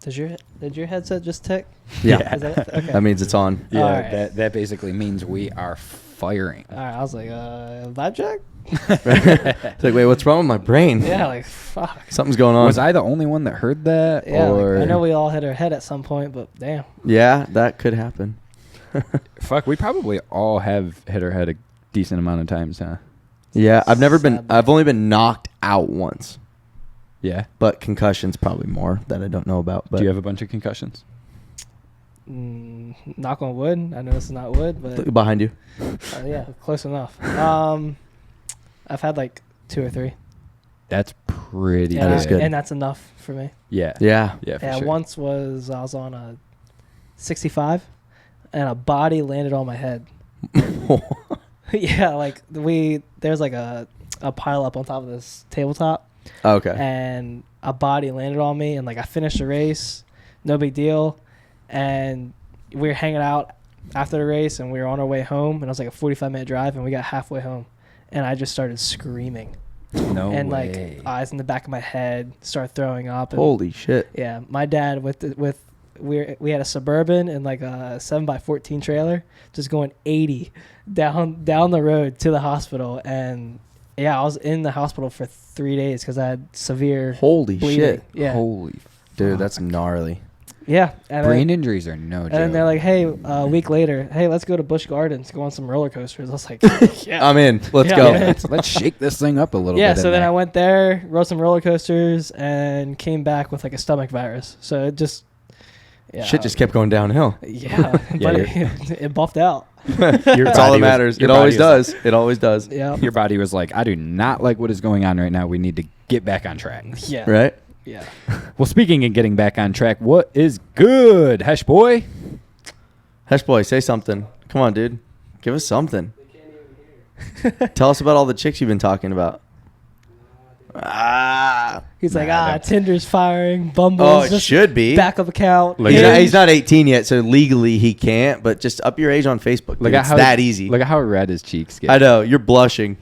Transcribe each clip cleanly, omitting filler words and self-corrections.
Did your headset just tick? Yeah. Okay. That means it's on. Yeah, right. that basically means we are firing. All right. I was like, vibe check? It's like, wait, what's wrong with my brain? Yeah, like, fuck. Something's going on. Was I the only one that heard that? Yeah, or I know we all hit our head at some point, but damn. Yeah, that could happen. fuck, we probably all have hit our head a decent amount of times, huh? Yeah, Sadly. I've only been knocked out once, Yeah. but concussions probably more that I don't know about. But Do you have a bunch of concussions? Knock on wood. I know this is not wood, but Look behind you. yeah, close enough. I've had like 2 or 3. That's pretty That is good. And that's enough for me. Yeah. Yeah. Yeah, for Yeah, sure. once I was on a 65, and a body landed on my head. Yeah, like there's like a pile up on top of this tabletop, Okay. and a body landed on me, and like I finished the race, no big deal, and we were hanging out after the race, and we were on our way home, and it was like a 45-minute drive, and we got halfway home, and I just started screaming, No and way. like eyes in the back of my head, started throwing up. And Holy shit. yeah, my dad we had a Suburban and like a 7x14 trailer, just going 80 down the road to the hospital, and yeah, I was in the hospital for 3 days because I had severe Holy bleeding. shit. Yeah, Holy Dude, fuck. that's gnarly. yeah. And Brain then, injuries are no joke. and then they're like, hey, a week later, hey, let's go to Busch Gardens, go on some roller coasters. I was like, yeah. I'm in. Let's Yeah, go. man. Let's shake this thing up a little Yeah, bit. so then I went there, rode some roller coasters, and came back with like a stomach virus. So it just, yeah, Shit just kept going downhill. yeah, Yeah, but it buffed out. That's all that matters. It always does. It always does. Yeah, Your body was like, I do not like what is going on right now. We need to get back on track. yeah, Right? yeah. Well, speaking of getting back on track, what is good, Hesh boy? Hesh boy, say something. Come on, dude. Give us something. Tell us about all the chicks you've been talking about. He's like, Nah, don't- Tinder's firing, Bumble's Oh, it just should be. backup account. Look He's at not, that. he's not 18 yet, so legally he can't. But just up your age on Facebook. Dude. It's that easy. Look at how red his cheeks get. I know. You're blushing.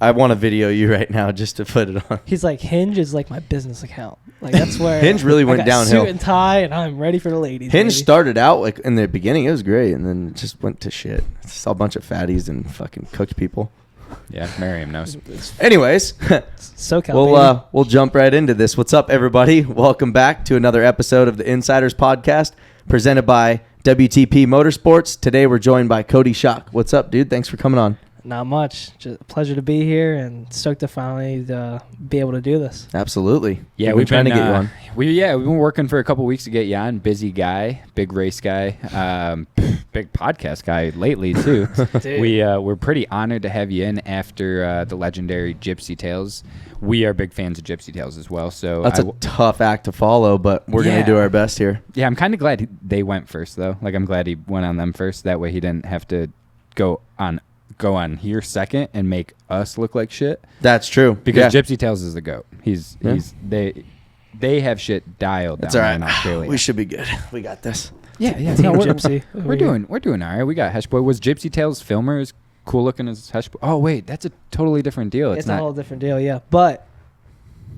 I want to video you right now just to put it on. He's like, Hinge is like my business account. Like that's where Hinge really I went got downhill. Suit and tie, and I'm ready for the ladies. Hinge baby. started out like in the beginning, it was great, and then it just went to shit. It's a bunch of fatties and fucking cooked people. Yeah, Miriam knows. Anyways, SoCal, we'll jump right into this. What's up, everybody? Welcome back to another episode of the Insiders Podcast, presented by WTP Motorsports. Today we're joined by Coty Schock. What's up, dude? Thanks for coming on. Not much. Just a pleasure to be here, and stoked to finally be able to do this. Absolutely. Yeah, we've been trying to get you on. We've been working for a couple weeks to get you on. Busy guy, big race guy, big podcast guy lately too. Dude. We're pretty honored to have you in after the legendary Gypsy Tales. We are big fans of Gypsy Tales as well. So That's a tough act to follow, but we're going Yeah. to do our best here. yeah, I'm kind of glad they went first though. Like I'm glad he went on them first. That way he didn't have to go on here second and make us look like shit. That's true. Because yeah. Gypsy Tales is the GOAT. Yeah. They have shit dialed down That's all right. in Australia. We should be good. We got this. Yeah. Team No, Gypsy. we're doing all right. We got Hesh Boy. Was Gypsy Tales filmer as cool looking as Hesh Boy? Oh wait, that's a totally different deal. It's not. a whole different deal, yeah. But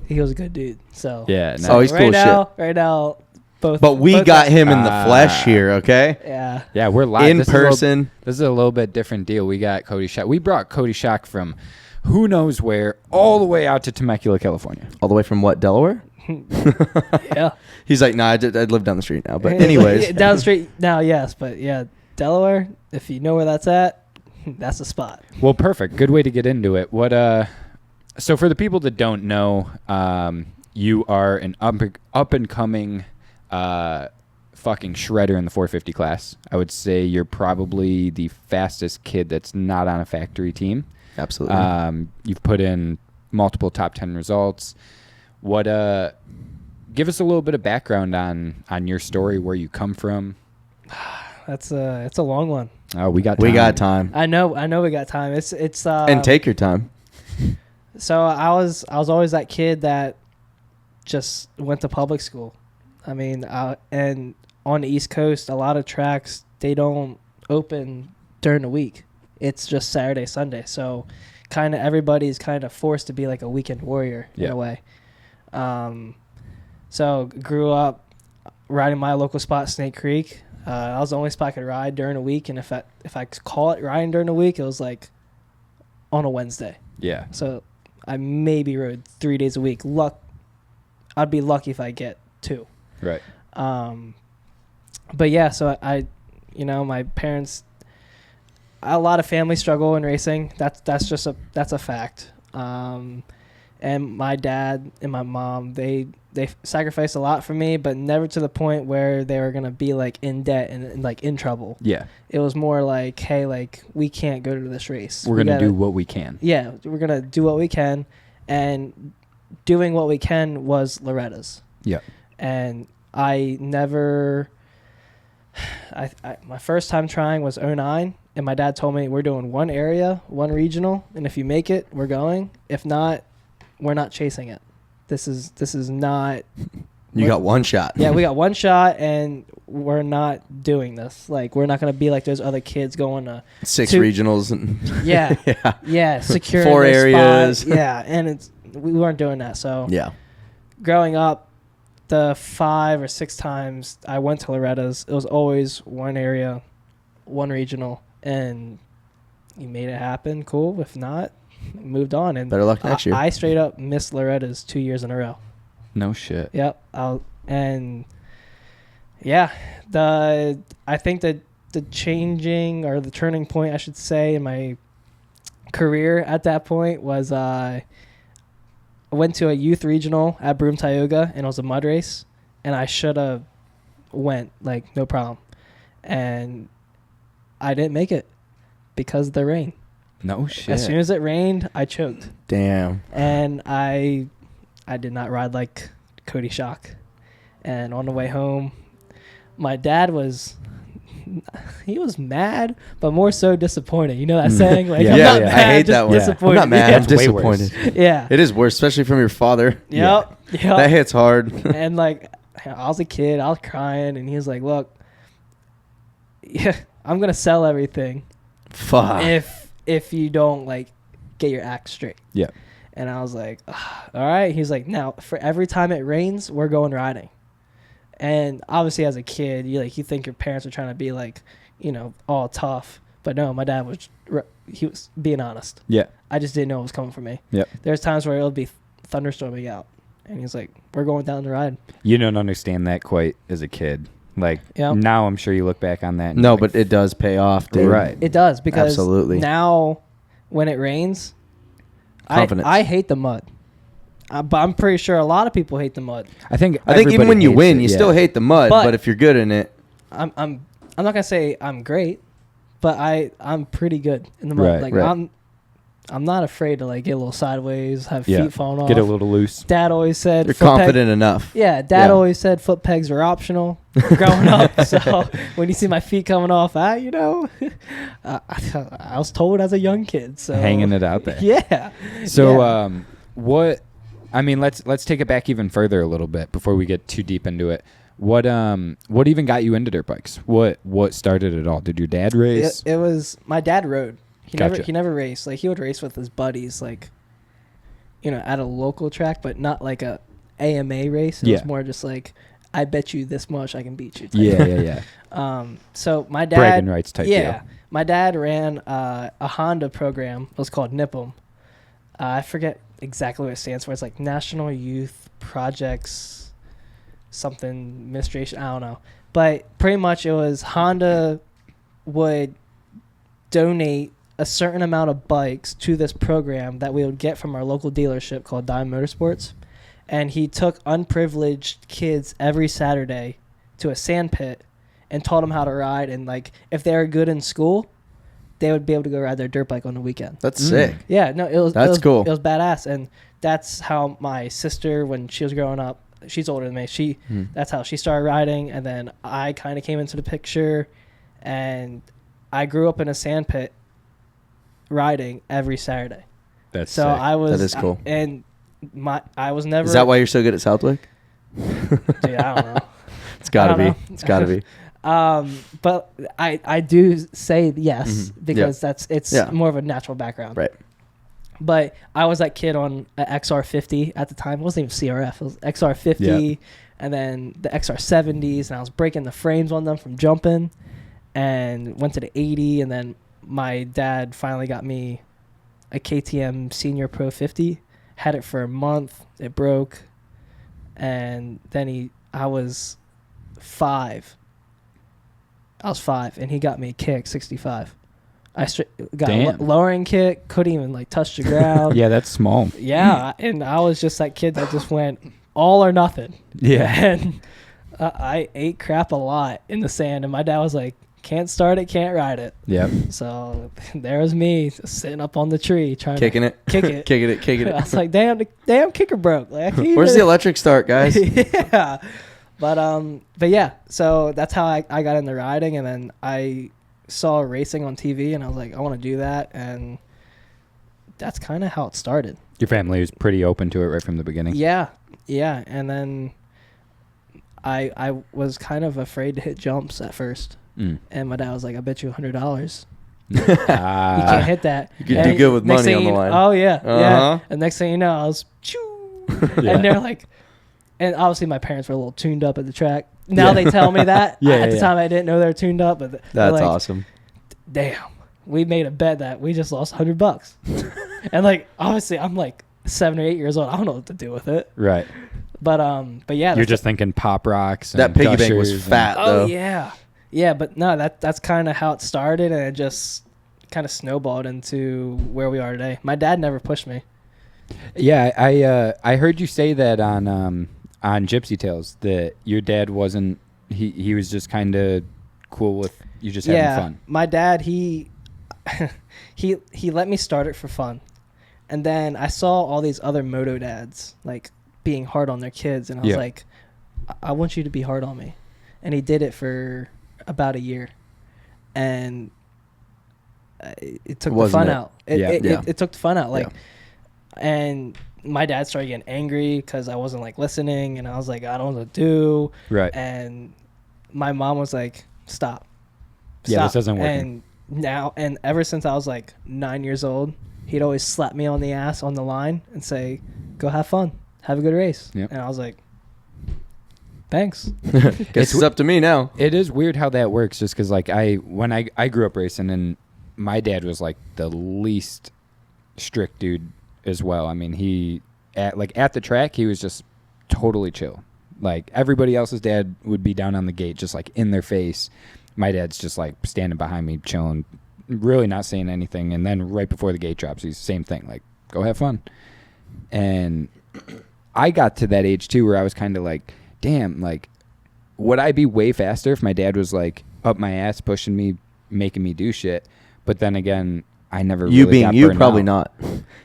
he was a good dude. So Yeah. No. So Oh, he's cool as right now, both. But we both got guys- him in the flesh here, okay? Yeah. Yeah, we're live In This is a little- person. This is a little bit different deal. We got Coty Schock. We brought Coty Schock from who knows where all the way out to Temecula, California. All the way from what, Delaware? Yeah. He's like, nah, I'd live down the street now. But anyways. Yeah, down the street now, yes, but yeah, Delaware. If you know where that's at, that's the spot. Well, perfect. Good way to get into it. So for the people that don't know, you are an up and coming fucking shredder in the 450 class. I would say you're probably the fastest kid that's not on a factory team. Absolutely. You've put in multiple top 10 results. Give us a little bit of background on your story, where you come from. It's a long one. Oh, we got time. I know we got time. It's And take your time. So I was always that kid that just went to public school. I mean, and on the East Coast, a lot of tracks, they don't open during the week. It's just Saturday, Sunday. So kind of everybody's kind of forced to be like a weekend warrior in a way. So grew up riding my local spot, Snake Creek. That was the only spot I could ride during a week, and if I call it riding during the week, it was like on a Wednesday. Yeah. So I maybe rode 3 days a week. I'd be lucky if I get 2. Right. But yeah, so my parents, a lot of families struggle in racing. That's a fact. And my dad and my mom, they sacrificed a lot for me, but never to the point where they were gonna be like in debt and like in trouble. Yeah. It was more like, hey, like we can't go to this race. We're gonna do what we can. Yeah, we're gonna do what we can, and doing what we can was Loretta's. Yeah. And I never. My first time trying was 2009, and my dad told me we're doing one area, one regional, and if you make it, we're going. If not, we're not chasing it. This is not. You got one shot. Yeah, we got one shot, and we're not doing this. Like, we're not going to be like those other kids going to 6 regionals and yeah, securing 4 areas. Spot. Yeah, and we weren't doing that. So yeah, growing up, the 5 or 6 times I went to Loretta's, it was always one area, one regional, and you made it happen. Cool. If not, moved on. And better luck next year. I straight up missed Loretta's 2 years in a row. No shit. Yep. I think that the changing or the turning point, I should say, in my career at that point was I went to a youth regional at Broome Tioga, and it was a mud race, and I should have went, like, no problem. And I didn't make it because of the rain. No shit. As soon as it rained, I choked. Damn. And I did not ride like Coty Schock. And on the way home, my dad was mad, but more so disappointed. You know that saying? Like, yeah, I'm not mad, I hate just that one. disappointed. I'm not mad. Yeah. I'm disappointed. Yeah. It is worse, especially from your father. Yep. That hits hard. And like, I was a kid, I was crying, and he was like, "Look, yeah, I'm gonna sell everything. Fuck. If you don't like get your act straight." Yeah. And I was like, all right. He's like, now for every time it rains, we're going riding. And obviously as a kid, you think your parents are trying to be like, all tough. But no, my dad he was being honest. Yeah. I just didn't know it was coming from me. Yep. There's times where it'll be thunderstorming out. And he's like, we're going down the ride. You don't understand that quite as a kid. Like, Yep. Now I'm sure you look back on that. And No, like, but it does pay off, dude. Right. It does, because Absolutely. now when it rains, Confidence. I hate the mud. But I'm pretty sure a lot of people hate the mud. I think even everybody when you hates win, it, you yeah. still hate the mud. But if you're good in it, I'm not gonna say I'm great, but I'm pretty good in the mud. Right, like right. I'm not afraid to like get a little sideways, have Yeah. feet falling off. Get a little loose. Dad always said you're foot confident enough. Yeah, Dad Yeah. always said foot pegs were optional growing up. So when you see my feet coming off, I was told as a young kid. So Hanging it out there. Yeah. So Yeah. what? I mean, let's take it back even further a little bit before we get too deep into it. What even got you into dirt bikes? What started it all? Did your dad race? It was my dad rode. He Gotcha. never raced. Like, he would race with his buddies, like, at a local track, but not like a AMA race. It was more just like, I bet you this much I can beat you. type. Yeah. So my dad, Bragging rights type yeah, deal. my dad ran a Honda program. It was called NIPM. I forget exactly what it stands for. It's like National Youth Projects something administration. I don't know, but pretty much it was Honda would donate a certain amount of bikes to this program that we would get from our local dealership called Dime Motorsports. And he took unprivileged kids every Saturday to a sand pit and taught them how to ride. And like, if they were good in school, they would be able to go ride their dirt bike on the weekend. That's sick. Yeah, no, That's cool. It was badass. And that's how my sister, when she was growing up, she's older than me. That's how she started riding. And then I kind of came into the picture, and I grew up in a sand pit riding every Saturday. That's so sick. I was, That is cool. I was never. Is that why you're so good at Southwick? Dude, I don't know. It's gotta I don't be. know. It's gotta be. But I do say yes because it's Yeah. more of a natural background. Right. But I was that kid on an XR50 at the time. It wasn't even CRF. It was XR50 and then the XR70s, and I was breaking the frames on them from jumping, and went to the 80, and then my dad finally got me a KTM Senior Pro 50. Had it for a month. It broke, and then I was 5. And he got me a kick 65. I got a lowering kick, couldn't even like touch the ground. Yeah, that's small. Yeah, and I was just that kid that just went all or nothing. Yeah. And I ate crap a lot in the sand, and my dad was like, can't start it, can't ride it. Yep. So there was me sitting up on the tree trying kicking to it. kicking it. I was like, damn kicker broke. Like, Where's the electric start, guys? Yeah. But yeah, so that's how I got into riding, and then I saw racing on TV, and I was like, I want to do that, and that's kind of how it started. Your family was pretty open to it right from the beginning. Yeah, and then I was kind of afraid to hit jumps at first, and my dad was like, I bet you $100. You can't hit that. You could do good with money on the line. Oh, yeah, Uh-huh. yeah. And next thing you know, I was, and they're like, and obviously my parents were a little tuned up at the track. Now they tell me that. At the time I didn't know they were tuned up. But that's like, awesome. Damn, we made a bet that we just lost $100. And like, obviously I'm like 7 or 8 years old. I don't know what to do with it. Right. But yeah. You're just thinking pop rocks. And that piggy bank was fat though. Oh yeah. Yeah, but no, that's kind of how it started, and it just kind of snowballed into where we are today. My dad never pushed me. Yeah, I heard you say that on Gypsy Tales that your dad wasn't. He was just kind of cool with you just having fun. My dad he let me start it for fun, and then I saw all these other moto dads like being hard on their kids, and I was like, I want you to be hard on me, and he did it for about a year, and it took the fun out. It took the fun out, like, and my dad started getting angry because I wasn't like listening, and I was like, I don't know what to do. Right. And my mom was like, stop. Yeah, this isn't working. And ever since I was like 9 years old, he'd always slap me on the ass on the line and say, go have fun, have a good race. Yep. And I was like, thanks. Guess it's up to me now. It is weird how that works, just because like when I grew up racing, and my dad was like the least strict dude as well. I mean, at the track, he was just totally chill. Like everybody else's dad would be down on the gate, just like in their face. My dad's just like standing behind me, chilling, really not saying anything. And then right before the gate drops, he's the same thing, like, go have fun. And I got to that age too, where I was kind of like, damn, like, would I be way faster if my dad was like up my ass, pushing me, making me do shit? But then again, I never you really being got you burned probably out. not.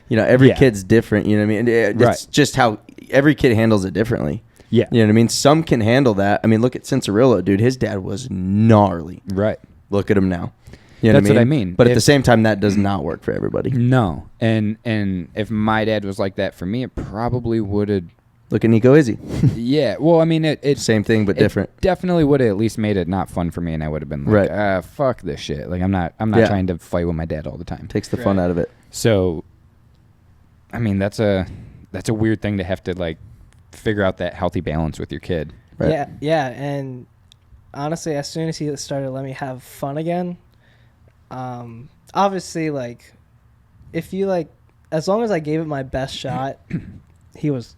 You know, every kid's different. You know what I mean? It's just how every kid handles it differently. Yeah. You know what I mean? Some can handle that. I mean, look at Cincerillo, dude. His dad was gnarly. Right. Look at him now. You know That's what I mean. But at the same time, that does not work for everybody. No. And if my dad was like that for me, it probably would have. Look at Nico Izzy. Yeah. Well, I mean, it same thing but different. Definitely would have at least made it not fun for me, and I would have been like, fuck this shit. Like I'm not trying to fight with my dad all the time. Takes the fun out of it. So, I mean, that's a weird thing to have to like figure out that healthy balance with your kid. Right. Yeah, and honestly, as soon as he started letting me have fun again, obviously, like, if you like, as long as I gave it my best shot, he was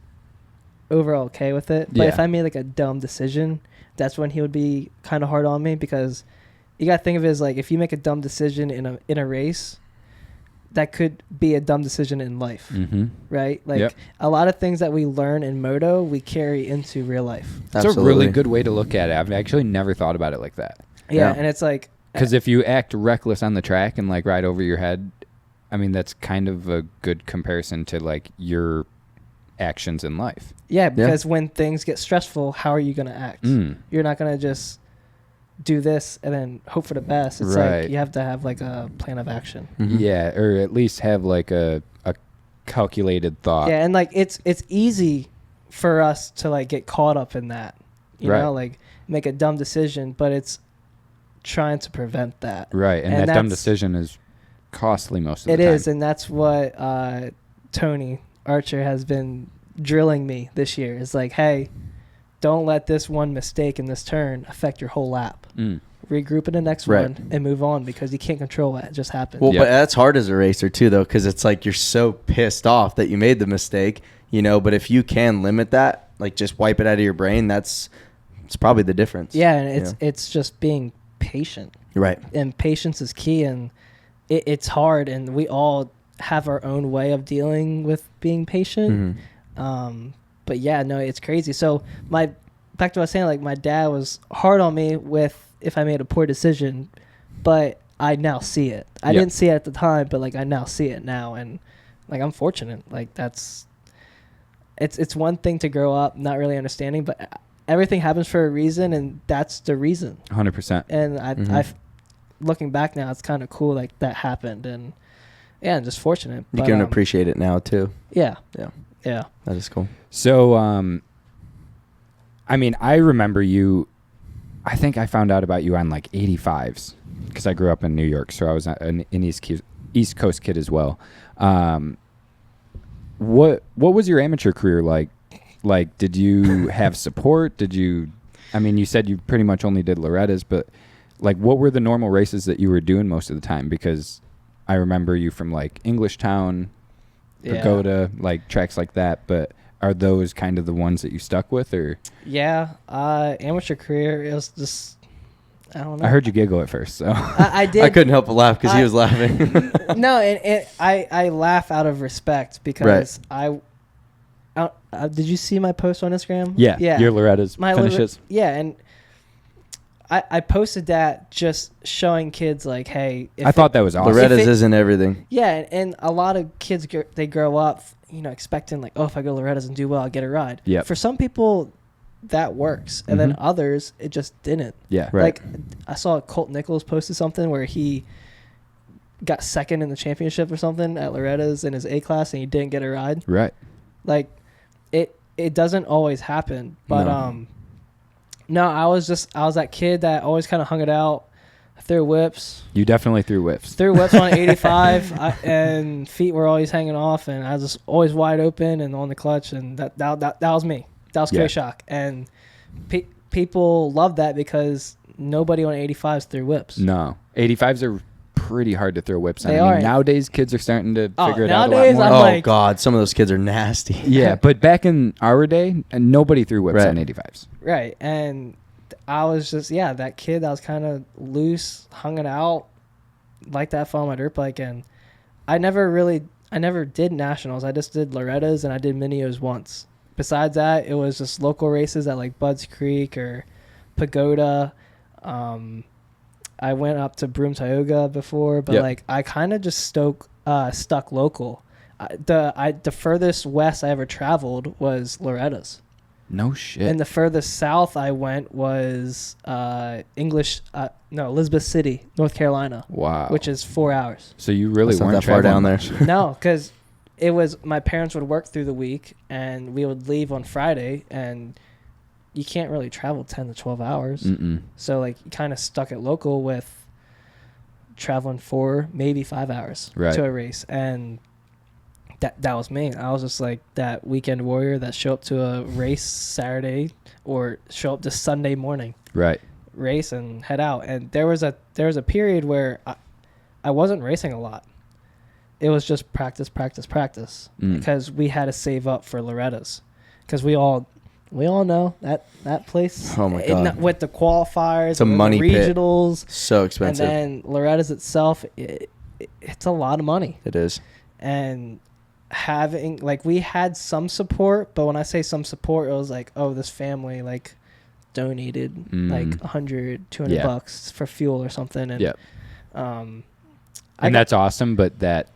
overall okay with it. But if I made like a dumb decision, that's when he would be kind of hard on me, because you got to think of it as like, if you make a dumb decision in a race, that could be a dumb decision in life, right? Like a lot of things that we learn in moto, we carry into real life. That's a really good way to look at it. I've actually never thought about it like that. Yeah. And it's like, because if you act reckless on the track and like ride over your head, I mean, that's kind of a good comparison to like your actions in life. Yeah, because when things get stressful, how are you going to act? You're not going to just do this and then hope for the best. It's like you have to have like a plan of action. Yeah, or at least have like a calculated thought. Yeah, and like it's easy for us to like get caught up in that. You know, like make a dumb decision, but it's trying to prevent that. Right, and that dumb decision is costly most of the time. It is, and that's what Tony Archer has been drilling me this year. It's like, hey, don't let this one mistake in this turn affect your whole lap. Regroup in the next Right. one and move on, because you can't control what just happened. Well, Yep. but that's hard as a racer too, though, because it's like you're so pissed off that you made the mistake, you know. But if you can limit that, like just wipe it out of your brain, it's probably the difference. Yeah, and it's just being patient. Right. And patience is key, and it's hard, and we all have our own way of dealing with being patient. But yeah, no, it's crazy. So back to what I was saying, like my dad was hard on me with if I made a poor decision, but I now see it. I didn't see it at the time, but like I now see it now, and like I'm fortunate. Like it's one thing to grow up not really understanding, but everything happens for a reason, and that's the reason. 100%. And I looking back now, it's kind of cool like that happened, and yeah, I'm just fortunate. You can appreciate it now too. Yeah. That is cool. So, I mean, I remember you. I think I found out about you on like 85s because I grew up in New York, so I was an East Coast kid as well. What was your amateur career like? Like, did you have support? I mean, you said you pretty much only did Loretta's, but like, what were the normal races that you were doing most of the time? Because I remember you from like Englishtown, Pagoda, like tracks like that, but are those kind of the ones that you stuck with, or? Yeah, amateur career, it was just, I don't know. I heard you giggle at first, so. I did. I couldn't help but laugh because he was laughing. No, and I laugh out of respect because did you see my post on Instagram? Yeah. Your Loretta's finishes. And I posted that just showing kids like, hey. I thought that was awesome. Loretta's isn't everything. Yeah, and a lot of kids, they grow up, expecting like, oh, if I go to Loretta's and do well, I'll get a ride. Yep. For some people, that works. And then others, it just didn't. Yeah. Right. Like, I saw Colt Nichols posted something where he got second in the championship or something at Loretta's in his A class and he didn't get a ride. Right. Like, it doesn't always happen. But, no, I was that kid that always kind of hung it out. I threw whips. You definitely threw whips. Threw whips on 85, and feet were always hanging off, and I was just always wide open and on the clutch, and that was me. That was Coty Schock, and people love that because nobody on 85s threw whips. No, 85s are pretty hard to throw whips on. They I mean, are. nowadays kids are starting to figure it out a lot Nowadays, more. I'm like, God, some of those kids are nasty. Yeah, but back in our day, nobody threw whips Right. on 85s. right, and I was just that kid that was kind of loose, hung it out, like that fun on my dirt bike, and I never did nationals. I just did Loretta's and I did Minios once. Besides that, it was just local races at like Budds Creek or Pagoda. I went up to Broome Tioga before, but like I kind of just stuck local. The furthest west I ever traveled was Loretta's. No shit. And the furthest south I went was Elizabeth City, North Carolina. Wow. Which is 4 hours. So you really That's not weren't that far down traveling there. much. No, because it was my parents would work through the week and we would leave on Friday, and you can't really travel 10 to 12 hours. Mm-mm. So like you kind of stuck at local with traveling 4, maybe 5 hours to a race, and that was me. I was just like that weekend warrior that show up to a race Saturday or show up this Sunday morning, Right. race and head out. And there was a period where I wasn't racing a lot. It was just practice because we had to save up for Loretta's, because we all know that place. Oh my God. With the qualifiers, It's a and money the pit. regionals, So expensive. and then Loretta's itself, it's a lot of money. It is. And having like we had some support, but when I say some support, it was like, oh, this family like donated like $100, $200 bucks for fuel or something, and and that's awesome, but that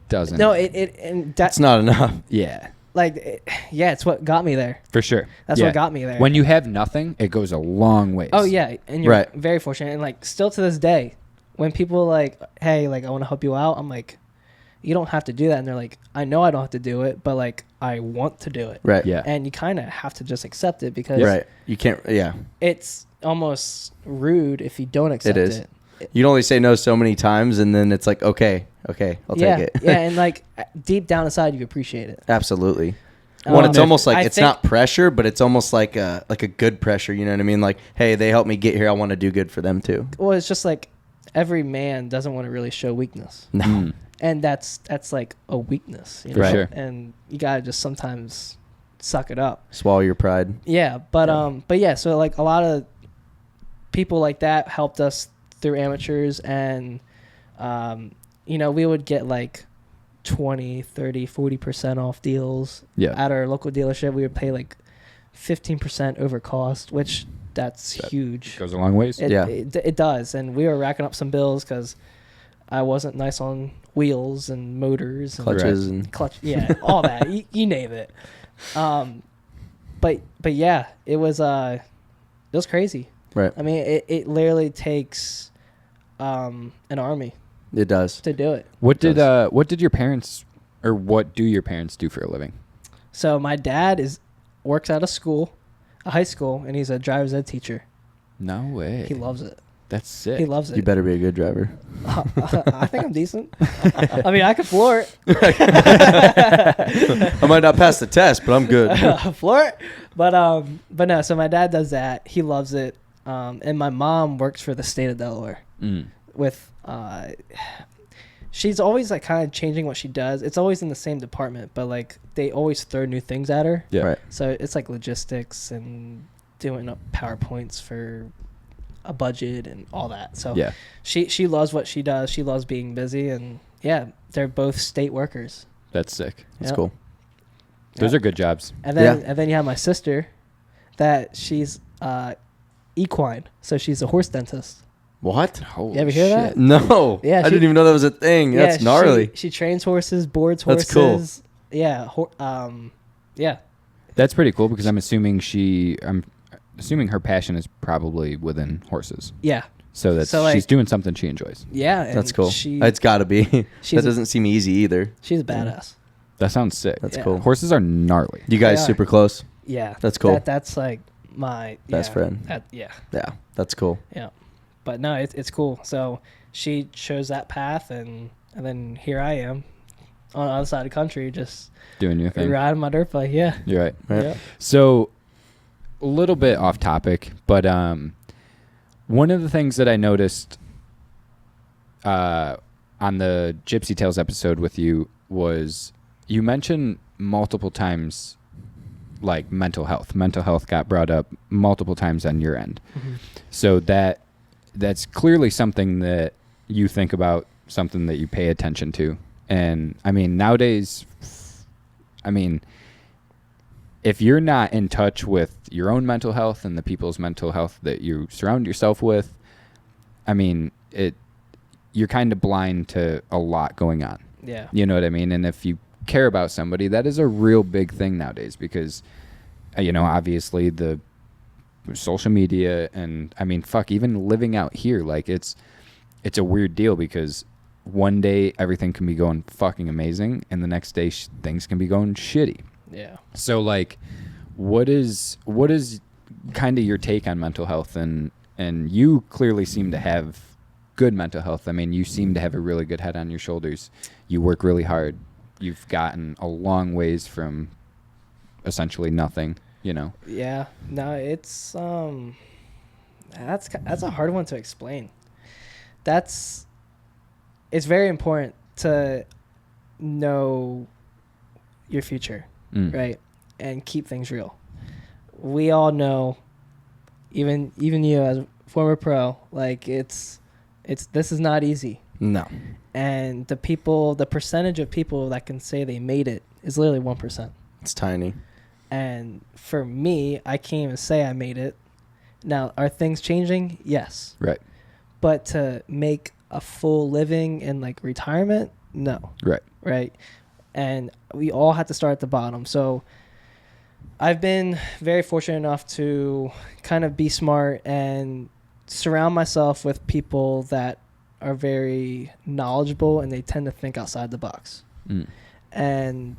doesn't. No, and That's not enough. Yeah. Like, it's what got me there. For sure. That's what got me there. When you have nothing, it goes a long ways. Oh yeah, and you're Right. very fortunate, and like still to this day, when people like, hey, like I want to help you out, I'm like, you don't have to do that, and they're like, I know I don't have to do it, but like I want to do it. Right. Yeah. And you kind of have to just accept it, because Right. You can't. Yeah. it's almost rude if you don't accept It is. it. You can only say no so many times, and then it's like, okay, I'll take it. Yeah, and like deep down inside, you appreciate it. Absolutely. Well, it's almost like I it's think- not pressure, but it's almost like a good pressure. You know what I mean? Like, hey, they helped me get here. I want to do good for them too. Well, it's just like every man doesn't want to really show weakness. No. Mm. And that's like a weakness, you For know? sure. And you gotta just sometimes suck it up. Swallow your pride. Yeah, but yeah, so like a lot of people like that helped us through amateurs, and you know, we would get like 20, 30, 40% off deals. Yeah. At our local dealership, we would pay like 15% over cost, which that's That huge. Goes a long ways. It does, and we were racking up some bills because I wasn't nice on wheels and motors and Clutches and yeah, all that. You name it. But yeah, it was crazy. right. I mean, it literally takes an army It does. to do it. What did your parents, or what do your parents do for a living? So my dad works at a high school, and he's a driver's ed teacher. No way. He loves it. That's sick. He loves it. You better be a good driver. I think I'm decent. I mean, I could floor it. I might not pass the test, but I'm good. Floor it. But no. So my dad does that. He loves it. And my mom works for the state of Delaware. Mm. With she's always like kind of changing what she does. It's always in the same department, but like they always throw new things at her. Yeah. Right. So it's like logistics and doing up PowerPoints for a budget and all that. So Yeah. she loves what she does. She loves being busy, and yeah, they're both state workers. That's sick. That's Yep. cool. Those Yep. are good jobs. And then you have my sister, that she's equine, so she's a horse dentist. What? Holy You ever hear that? No. Yeah, I she- didn't even know that was a thing. Yeah, That's gnarly. She trains horses, boards horses. That's cool. Yeah, yeah. That's pretty cool because I'm assuming her passion is probably within horses. Yeah. So that's So, like- she's doing something she enjoys. Yeah. And That's cool. She, It's got to be. That she's, doesn't seem easy either. she's a badass. That sounds sick. That's Yeah. cool. Horses are gnarly. You guys They are. super close? Yeah. That's cool. That's like my Best friend. Yeah. Yeah. That's cool. Yeah. But no, it's cool. So she chose that path, and then here I am on the other side of the country, just Doing your thing. riding my dirt bike. Yeah. You're right. Right. Yeah. So, a little bit off topic, but one of the things that I noticed on the Gypsy Tales episode with you was you mentioned multiple times, like mental health. Mental health got brought up multiple times on your end. Mhm. So that's clearly something that you think about, something that you pay attention to. And I mean, nowadays, if you're not in touch with your own mental health and the people's mental health that you surround yourself with, I mean, you're kind of blind to a lot going on. Yeah. You know what I mean? And if you care about somebody, that is a real big thing nowadays because, obviously the social media and, I mean, fuck, even living out here, like it's a weird deal because one day everything can be going fucking amazing and the next day things can be going shitty. Yeah. So like, what is kind of your take on mental health? And you clearly seem to have good mental health. I mean, you seem to have a really good head on your shoulders. You work really hard. You've gotten a long ways from essentially nothing, Yeah. No, it's that's a hard one to explain. It's very important to know your future, Mm. right? And keep things real. We all know, even you as a former pro, like this is not easy. No. And the percentage of people that can say they made it is literally 1%. It's tiny. And for me, I can't even say I made it. Now, are things changing? Yes. Right. But to make a full living in like retirement, no. Right. Right. And we all have to start at the bottom. So I've been very fortunate enough to kind of be smart and surround myself with people that are very knowledgeable and they tend to think outside the box. Mm. And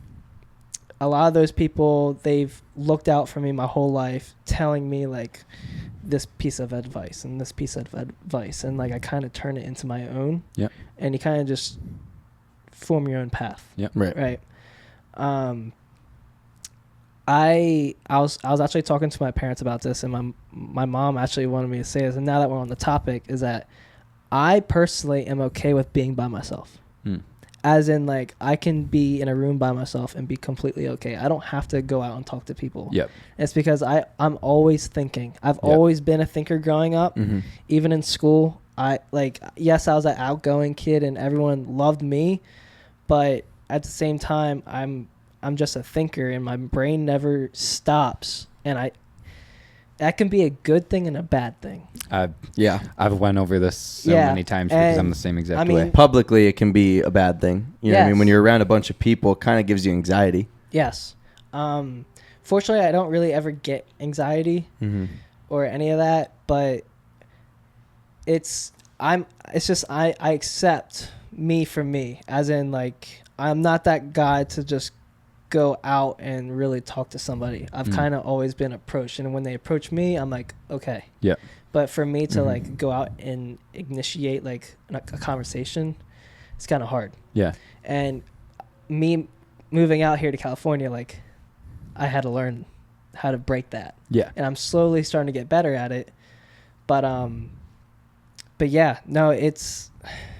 a lot of those people, they've looked out for me my whole life, telling me like this piece of advice and this piece of advice, and like I kind of turn it into my own. Yep. And you kind of just form your own path. Yep. Right. Right. I was actually talking to my parents about this, and my mom actually wanted me to say this. And now that we're on the topic, is that I personally am okay with being by myself. As in, like, I can be in a room by myself and be completely okay. I don't have to go out and talk to people. Yep. It's because I'm always thinking. I've always been a thinker growing up. Even in school, yes, I was an outgoing kid and everyone loved me, but at the same time, I'm just a thinker and my brain never stops. And that can be a good thing and a bad thing. I've went over this so many times because I'm the same exact way. Publicly, it can be a bad thing. You know what I mean? When you're around a bunch of people, it kind of gives you anxiety. Yes. Fortunately, I don't really ever get anxiety or any of that, but I accept me for me, as in, like, I'm not that guy to just go out and really talk to somebody. I've kind of always been approached, and when they approach me, I'm like, okay. Yeah. But for me to like go out and initiate like a conversation, it's kind of hard. Yeah. And me moving out here to California, like, I had to learn how to break that. Yeah. And I'm slowly starting to get better at it. But yeah, no,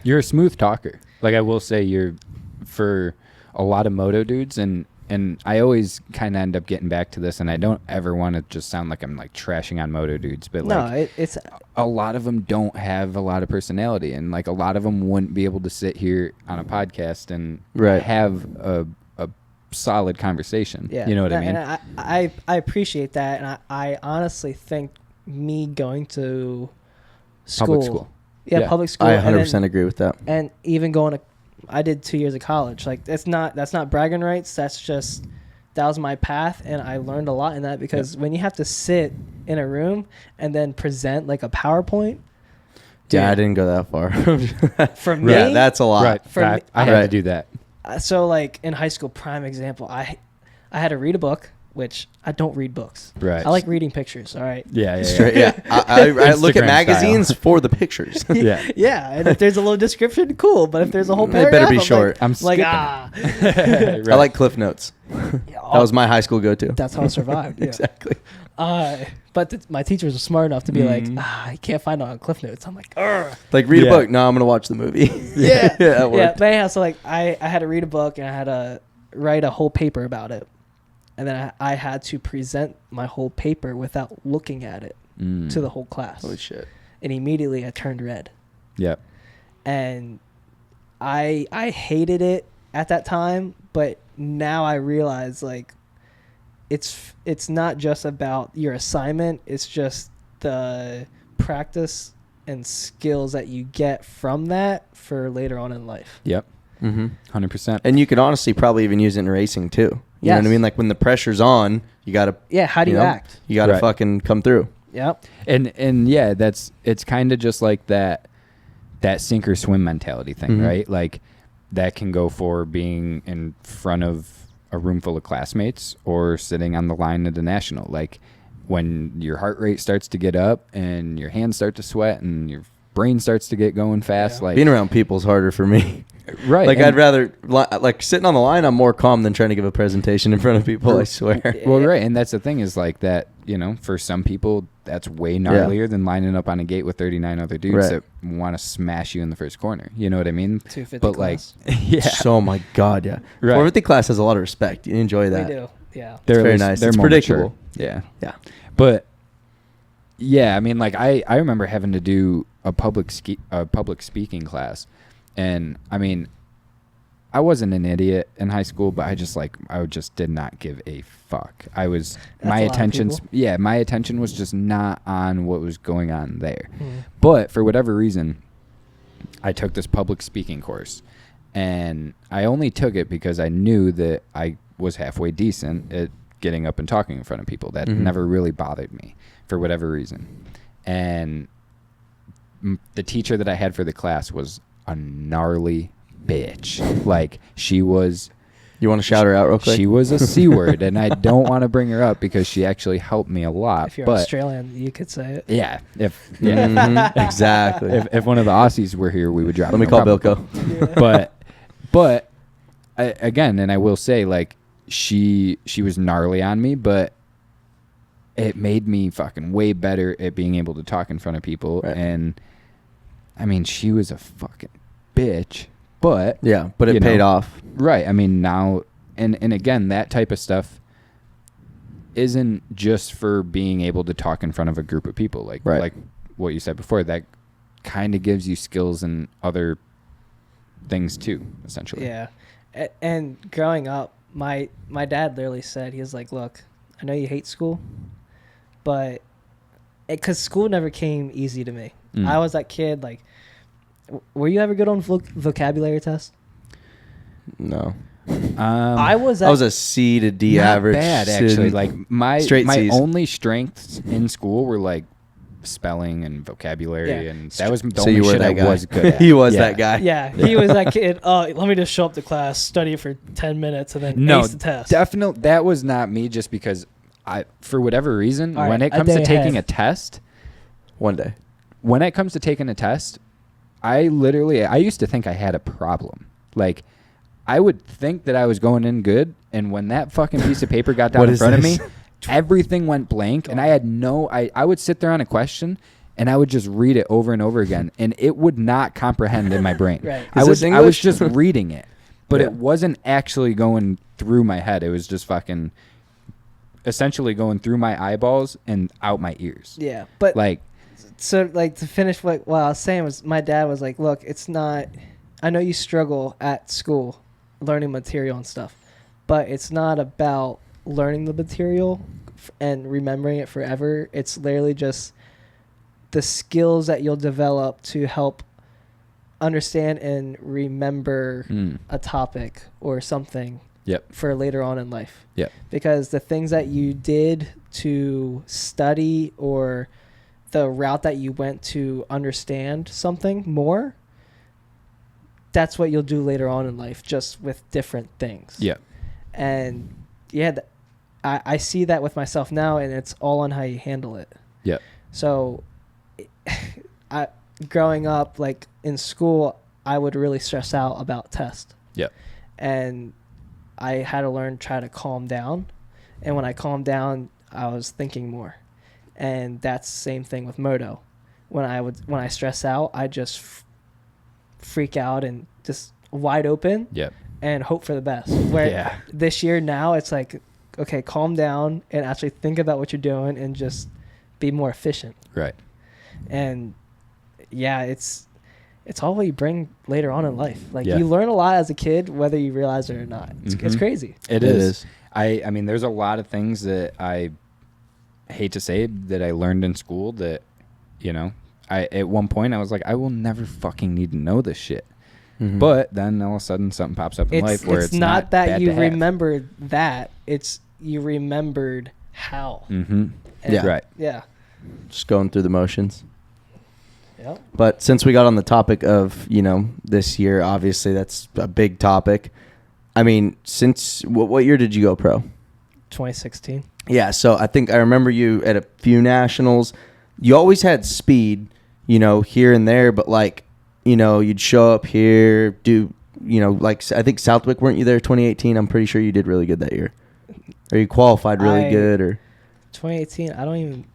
you're a smooth talker. Like, I will say, you're, for a lot of moto dudes, and I always kind of end up getting back to this, and I don't ever want to just sound like I'm like trashing on moto dudes, but like, it's a lot of them don't have a lot of personality, and like a lot of them wouldn't be able to sit here on a podcast and have a solid conversation. Yeah. You know what I mean? And I appreciate that, and I honestly think me going to public school. Public school. I 100% agree with that. And even I did 2 years of college. Like, that's not bragging rights. That was my path, and I learned a lot in that, because when you have to sit in a room and then present like a PowerPoint. Yeah, I didn't go that far. For me, that's a lot. Right. I had to do that. So, like, in high school, prime example, I had to read a book, which I don't read books. Right. I like reading pictures. All right. Yeah. I look at magazines for the pictures. Yeah. And if there's a little description, cool. But if there's a whole paragraph, it better be short. I'm like, I like Cliff Notes. That was my high school go-to. That's how I survived. Yeah. Exactly. But my teachers were smart enough to be like, I can't find it on Cliff Notes. I'm like, Argh. Like, read a book. No, I'm gonna watch the movie. Yeah. But anyhow, so like I had to read a book, and I had to write a whole paper about it. And then I had to present my whole paper without looking at it to the whole class. Holy shit. And immediately I turned red. Yep. And I hated it at that time, but now I realize, like, it's not just about your assignment, it's just the practice and skills that you get from that for later on in life. Yep. 100%. And you could honestly probably even use it in racing too. You know what I mean? Like, when the pressure's on, you gotta. Yeah. How do you act? You gotta fucking come through. Yep. And yeah, it's kind of just like that sink or swim mentality thing, right? Like, that can go for being in front of a room full of classmates or sitting on the line at a national. Like, when your heart rate starts to get up and your hands start to sweat and your brain starts to get going fast, like, being around people is harder for me. Right. Like, I'd rather, like, sitting on the line, I'm more calm than trying to give a presentation in front of people, I swear. Well, right. And that's the thing, is like that, you know, for some people, that's way gnarlier than lining up on a gate with 39 other dudes that want to smash you in the first corner. You know what I mean? 250 but class. Like, Oh my God, yeah. Right. 450 class has a lot of respect. You enjoy that. We do, yeah. It's very nice. It's predictable. Mature. Yeah. But, yeah, I mean, like, I remember having to do a public speaking class. And, I mean, I wasn't an idiot in high school, but I just did not give a fuck. My attention was just not on what was going on there. But for whatever reason, I took this public speaking course, and I only took it because I knew that I was halfway decent at getting up and talking in front of people. That never really bothered me for whatever reason. And the teacher that I had for the class was a gnarly bitch. Like, she was... You want to shout her out real quick? She was a C word, and I don't want to bring her up because she actually helped me a lot. If you're Australian, you could say it. Yeah. Exactly. If one of the Aussies were here, we would drop. Let me call Bilko. But again, and I will say, like, she was gnarly on me, but it made me fucking way better at being able to talk in front of people. Right. And I mean, she was a fucking bitch, but Yeah, but it paid off. Right. I mean, now, and again, that type of stuff isn't just for being able to talk in front of a group of people. Like, Right. like what you said before, that kind of gives you skills in other things too, essentially. Yeah. And growing up, my dad literally said, he was like, look, I know you hate school, but because school never came easy to me. I was that kid, like, were you ever good on vocabulary tests? No. I was a C to D not average. bad, actually. Like, my C's. only strengths in school were like spelling and vocabulary, Yeah. and that was the So only you were shit that I guy. was good at. He was Yeah. that guy. Yeah, he was that kid. Oh, let me just show up to class, study for 10 minutes, and then ace the test. Definitely, that was not me. Just because for whatever reason, All when right, it comes a to day taking ahead. a test, One day. when it comes to taking a test, I used to think I had a problem. Like, I would think that I was going in good, and when that fucking piece of paper got down What in is front of this? me, everything went blank, and I had I would sit there on a question, and I would just read it over and over again, and it would not comprehend in my brain. Right. Is this I was English? just reading it, but Yeah. it wasn't actually going through my head. It was just fucking essentially going through my eyeballs and out my ears. Yeah, but Like, so like to finish what I was saying was my dad was like, look, it's not, I know you struggle at school learning material and stuff, but it's not about learning the material and remembering it forever. It's literally just the skills that you'll develop to help understand and remember a topic or something Yep. for later on in life. Yep. Because the things that you did to study or the route that you went to understand something more, that's what you'll do later on in life, just with different things. Yeah. And yeah, I see that with myself now, and it's all on how you handle it. Yeah. So growing up, like in school, I would really stress out about tests. Yeah. And I had to learn, try to calm down. And when I calmed down, I was thinking more. And that's the same thing with moto. When I stress out, I just freak out and just wide open. Yep. And hope for the best. Where this year now, it's like, okay, calm down and actually think about what you're doing and just be more efficient. Right. And yeah, it's all what you bring later on in life. Like Yeah. you learn a lot as a kid, whether you realize it or not. It's crazy. It is. I mean, there's a lot of things that I hate to say that I learned in school that, you know, at one point I was like, I will never fucking need to know this shit. But then all of a sudden something pops up in life where it's not that bad you to have. remembered that. It's you remembered how. And- Yeah. Right. Yeah. Just going through the motions. Yep. But since we got on the topic of, you know, this year, obviously that's a big topic. I mean, since what year did you go pro? 2016. Yeah, so I think I remember you at a few nationals. You always had speed, you know, here and there, but like, you know, you'd show up here, do, you know, like I think Southwick, weren't you there 2018? I'm pretty sure you did really good that year. Or you qualified really good, or 2018. I don't even.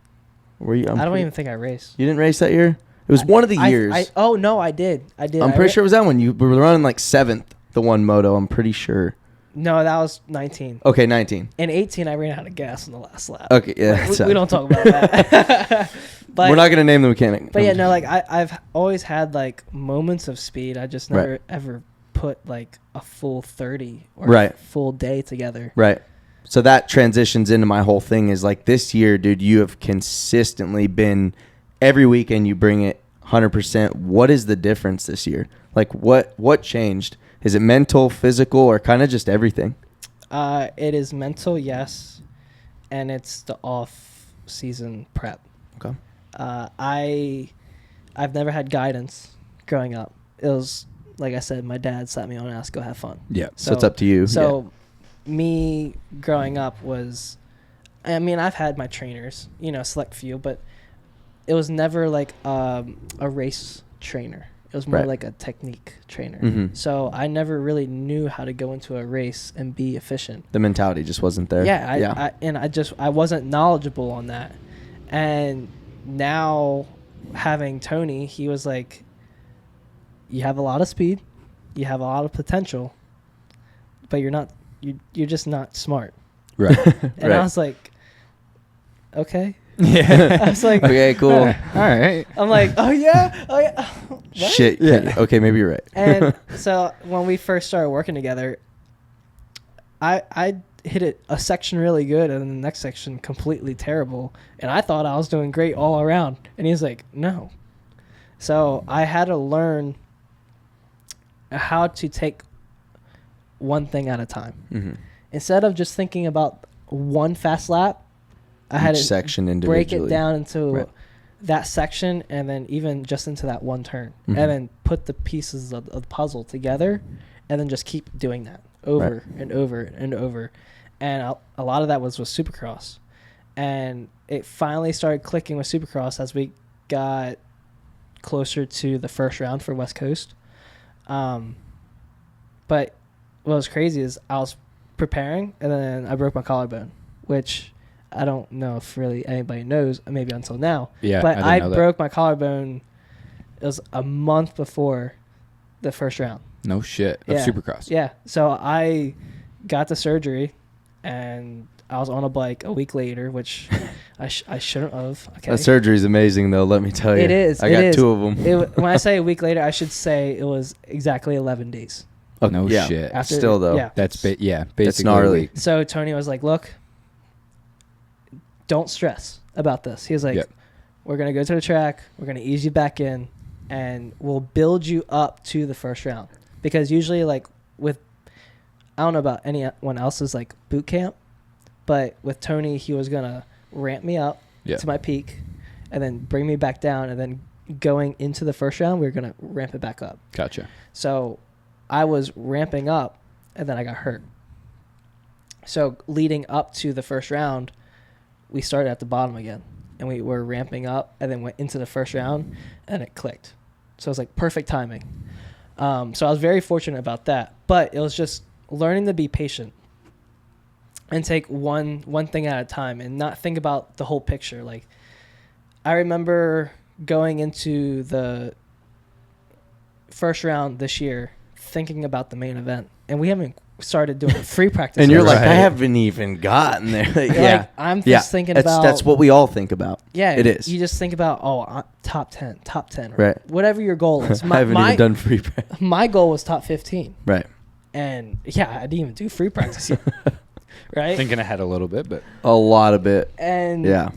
were you? I don't even think I raced. You didn't race that year? It was one of the years. Oh no, I did. I'm pretty sure it was that one. You were running like 7th, the one moto. I'm pretty sure. No, that was 19. Okay, 19. In 18, I ran out of gas in the last lap. Okay, yeah. Like, that's we don't talk about that. But, we're not gonna name the mechanic. But yeah, no, like I've always had like moments of speed. I just never ever put like a full 30 or a full day together. Right. So that transitions into my whole thing is like this year, dude, you have consistently been every weekend you bring it 100%. What is the difference this year? Like what changed? Is it mental, physical, or kind of just everything? It is mental, yes, and it's the off-season prep. Okay. I've never had guidance growing up. It was like I said, my dad sat me on and asked, "Go have fun." Yeah. So it's up to you. So me growing up was, I mean, I've had my trainers, you know, select few, but it was never like a race trainer. It was more Right. like a technique trainer. Mhm. So I never really knew how to go into a race and be efficient. The mentality just wasn't there. Yeah, I wasn't knowledgeable on that. And now having Tony, he was like, you have a lot of speed, you have a lot of potential, but you're just not smart. Right. And Right. I was like, okay. Yeah. I was like, Okay, cool. All right. I'm like, oh yeah. What? Shit. Yeah. Okay, maybe you're right. And so when we first started working together, I hit it a section really good and then the next section completely terrible. And I thought I was doing great all around. And he's like, no. So I had to learn how to take one thing at a time. Mm-hmm. Instead of just thinking about one fast lap, I had Each to section break individually. it down into Right. that section and then even just into that one turn. Mhm. And then put the pieces of the puzzle together and then just keep doing that over and over and over. And a lot of that was with Supercross. And it finally started clicking with Supercross as we got closer to the first round for West Coast. But what was crazy is I was preparing and then I broke my collarbone, which I don't know if really anybody knows, maybe until now. Yeah. But I I didn't know broke my collarbone. It was a month before the first round. that. No shit. Of Yeah. Supercross. Yeah. So I got the surgery and I was on a bike a week later, which I shouldn't have. Okay. That surgery's amazing, though. Let me tell you. It is. I it got is. 2 of them. When I say a week later, I should say it was exactly 11 days. Oh, No yeah. shit. Still, though. Yeah. That's basically That's gnarly. a week. So Tony was like, look, don't stress about this. He was like, Yep. we're going to go to the track. We're going to ease you back in and we'll build you up to the first round. Because usually like with, I don't know about anyone else's like boot camp, but with Tony, he was going to ramp me up Yeah. to my peak and then bring me back down. And then going into the first round, we were going to ramp it back up. Gotcha. So I was ramping up and then I got hurt. So leading up to the first round, we started at the bottom again and we were ramping up and then went into the first round and it clicked. So it was like perfect timing. So I was very fortunate about that, but it was just learning to be patient and take one thing at a time and not think about the whole picture. Like I remember going into the first round this year thinking about the main event and we haven't started doing free practice And you're yet. like, I Right. haven't even gotten there. Like, Like, I'm just thinking about That's what we all think about. yeah, it is. You just think about top 10, Right. whatever your goal is. I haven't even done free practice. My goal was top 15, Right. and yeah, I didn't even do free practice yet, right? Thinking ahead a little bit, but A lot of it. And Yeah.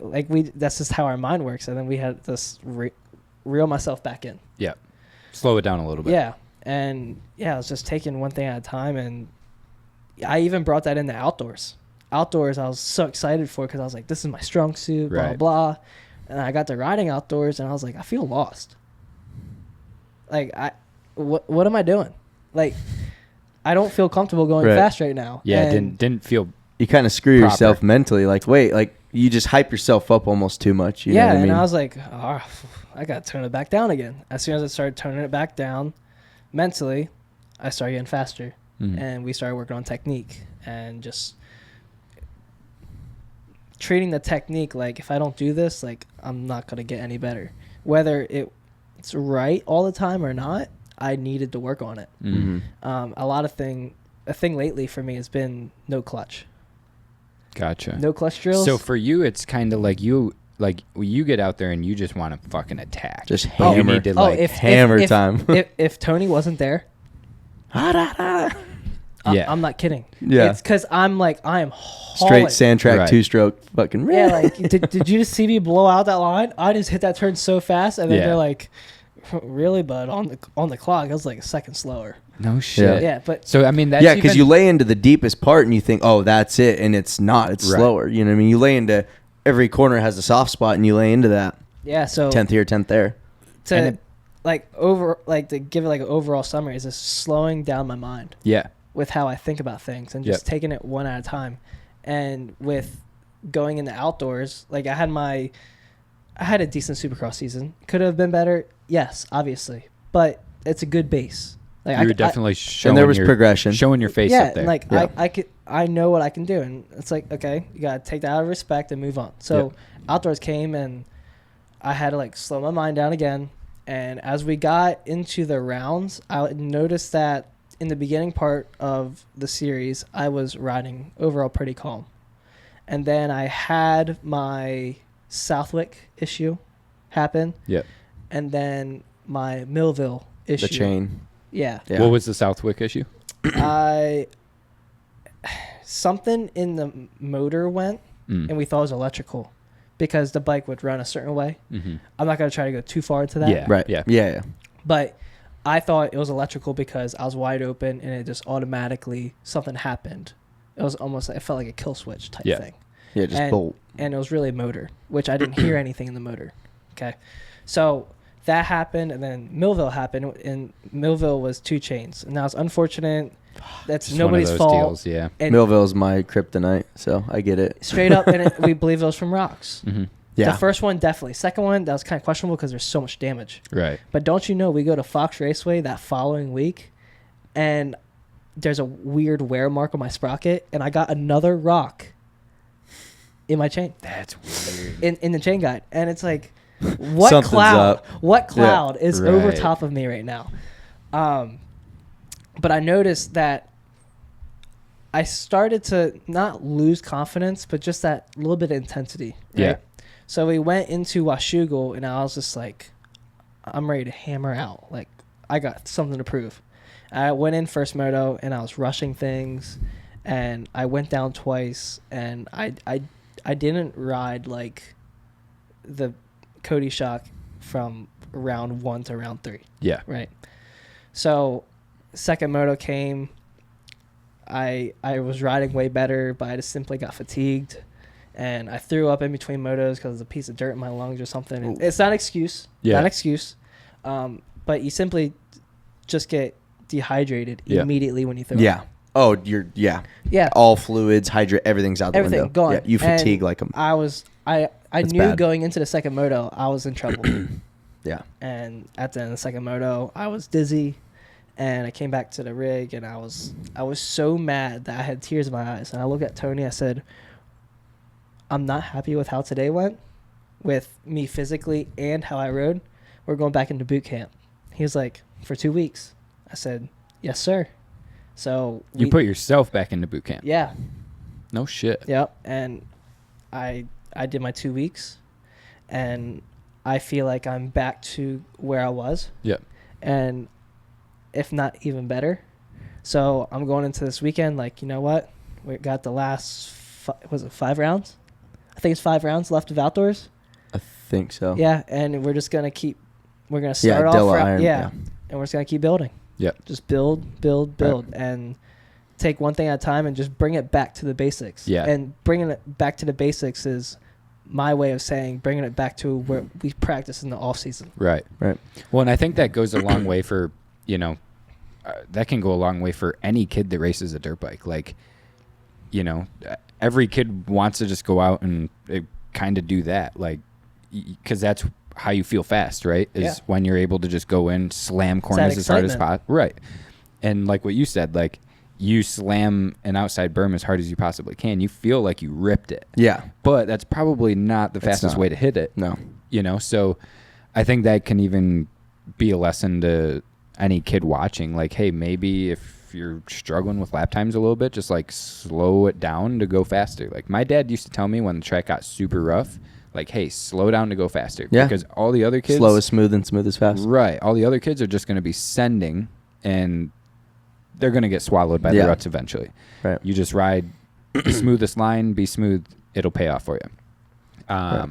like that's just how our mind works. And then we had this reel myself back in. yeah. Slow it down a little bit. Yeah, and yeah, I was just taking one thing at a time, and I even brought that into outdoors. Outdoors, I was so excited for because I was like, this is my strong suit, blah, Right. blah, blah. And I got to riding outdoors, and I was like, I feel lost. Like, what am I doing? Like, I don't feel comfortable going Right. fast right now. Yeah. And Didn't feel. You kind of screw Proper. yourself mentally. Like, wait, like you just hype yourself up almost too much. You know yeah, what I mean? and I was like, oh, I got to tone it back down again. As soon as I started toning it back down mentally, I started getting faster. Mhm. And we started working on technique and just treating the technique like if I don't do this, like I'm not going to get any better. Whether it's right all the time or not, I needed to work on it. Mhm. A thing lately for me has been no clutch. Gotcha. No clutch drills. So for you, it's kind of like you get out there and you just want to fucking attack. Just But you hammer. need to like hammer time. if Tony wasn't there, yeah. I'm not kidding. Yeah. It's because I'm like, I am Straight hauling. sand track, Right. 2-stroke, fucking. Yeah, like did you just see me blow out that line? I just hit that turn so fast, and then Yeah. they're like, "Really, bud?" On the clock, I was like a second slower. No shit. Yeah, but So I mean, that's Yeah, because even- you lay into the deepest part and you think, oh, that's it, and it's not. It's Right. slower. You know what I mean? You lay into every corner has a soft spot, and you lay into that yeah. So 10th here, 10th there. and to give it like an overall summary is just slowing down my mind yeah. with how I think about things and just taking it one at a time. And with going in the outdoors, like I had a decent Supercross season. Could have been better, yes, obviously. but it's a good base. Like You were definitely showing and there was your, progression. showing your face yeah, up there. and like Yeah. I know what I can do, and it's like, okay, you gotta take that out of respect and move on. So outdoors came, and I had to like slow my mind down again. And as we got into the rounds, I noticed that in the beginning part of the series, I was riding overall pretty calm. And then I had my Southwick issue happen. Yep. And then my Millville issue. The chain. Yeah. Yeah. What was the Southwick issue? Something in the motor went, and we thought it was electrical because the bike would run a certain way. Mm-hmm. I'm not going to try to go too far into that. Yeah. Right. Yeah. Yeah. But I thought it was electrical because I was wide open and it just automatically, something happened. It was almost, it felt like a kill switch type thing. Yeah. Just and, bolt. And it was really a motor, which I didn't hear anything in the motor. Okay. So that happened, and then Millville happened, and Millville was 2 chains. And that was unfortunate. That's Just nobody's one of those fault. deals, yeah. And Millville's my kryptonite, so I get it. straight up, and we believe it was from rocks. Mm-hmm. Yeah. The first one, definitely. Second one, that was kind of questionable because there's so much damage. Right. But don't you know, we go to Fox Raceway that following week, and there's a weird wear mark on my sprocket, and I got another rock in my chain. That's weird. In the chain guide. And it's like, what Something's cloud? up. What cloud is over Right. top of me right now? But I noticed that I started to not lose confidence, but just that little bit of intensity. Right? Yeah. So we went into Washougal, and I was just like, I'm ready to hammer out. Like, I got something to prove. I went in first moto, and I was rushing things, and I went down twice, and I didn't ride like the Coty Schock from round 1 to round 3. Yeah. Right. So second moto came. I was riding way better, but I just simply got fatigued, and I threw up in between motos because there's a piece of dirt in my lungs or something. Ooh. It's not an excuse. Yeah. Not an excuse. But you simply just get dehydrated Yeah. immediately when you throw Yeah. up. Oh, you're yeah. Yeah. All fluids, hydrate, everything's out the Everything window. gone. Yeah, you And fatigue like a. I That's knew bad. going into the second moto I was in trouble. Yeah. And at the end of the second moto I was dizzy, and I came back to the rig, and I was so mad that I had tears in my eyes. And I looked at Tony, I said, I'm not happy with how today went, with me physically and how I rode. We're going back into boot camp. He was like, for 2 weeks. I said, yes, sir. So You put yourself back into boot camp. yeah. No shit. Yep. And I did my 2 weeks, and I feel like I'm back to where I was. Yep. And if not even better. So I'm going into this weekend like, you know what? We got the last, was it 5 rounds? I think it's 5 rounds left of outdoors. I think so. Yeah. And we're just going to we're going to start off. Della Iron, yeah. And we're just going to keep building. Yep. Just build, and take one thing at a time, and just bring it back to the basics. Yeah. And bringing it back to the basics is my way of saying bringing it back to where we practice in the off season. Right. Right. Well, and I think that goes a long way for, that can go a long way for any kid that races a dirt bike. Like, every kid wants to just go out and kind of do that. Like, because that's how you feel fast, right? Is when you're able to just go in, slam corners as hard as possible. Right. And like what you said, like, you slam an outside berm as hard as you possibly can. You feel like you ripped it. Yeah. But that's probably not the fastest way to hit it. No. So I think that can even be a lesson to any kid watching. Like, hey, maybe if you're struggling with lap times a little bit, just like slow it down to go faster. Like, my dad used to tell me when the track got super rough, like, hey, slow down to go faster. Yeah. Because all the other kids... Slow is smooth and smooth is fast. Right. All the other kids are just going to be sending, and they're going to get swallowed by the ruts eventually. Right. You just ride the smoothest line, be smooth, it'll pay off for you. Right.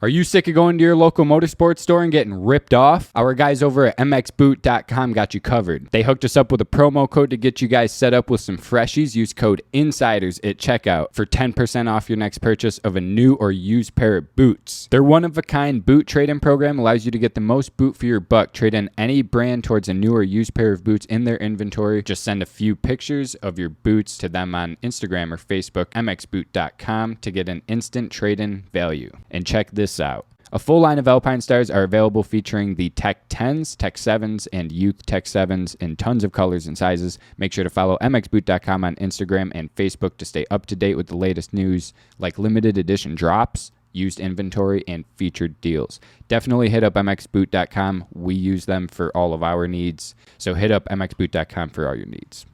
Are you sick of going to your local motorsports store and getting ripped off? Our guys over at mxboot.com got you covered. They hooked us up with a promo code to get you guys set up with some freshies. Use code INSIDERS at checkout for 10% off your next purchase of a new or used pair of boots. Their one-of-a-kind boot trade-in program allows you to get the most boot for your buck. Trade in any brand towards a new or used pair of boots in their inventory. Just send a few pictures of your boots to them on Instagram or Facebook, mxboot.com, to get an instant trade-in value. And check this out. A full line of Alpine Stars are available featuring the Tech 10s, Tech 7s, and Youth Tech 7s in tons of colors and sizes. Make sure to follow mxboot.com on Instagram and Facebook to stay up to date with the latest news like limited edition drops, used inventory, and featured deals. Definitely hit up mxboot.com. We use them for all of our needs. So hit up mxboot.com for all your needs.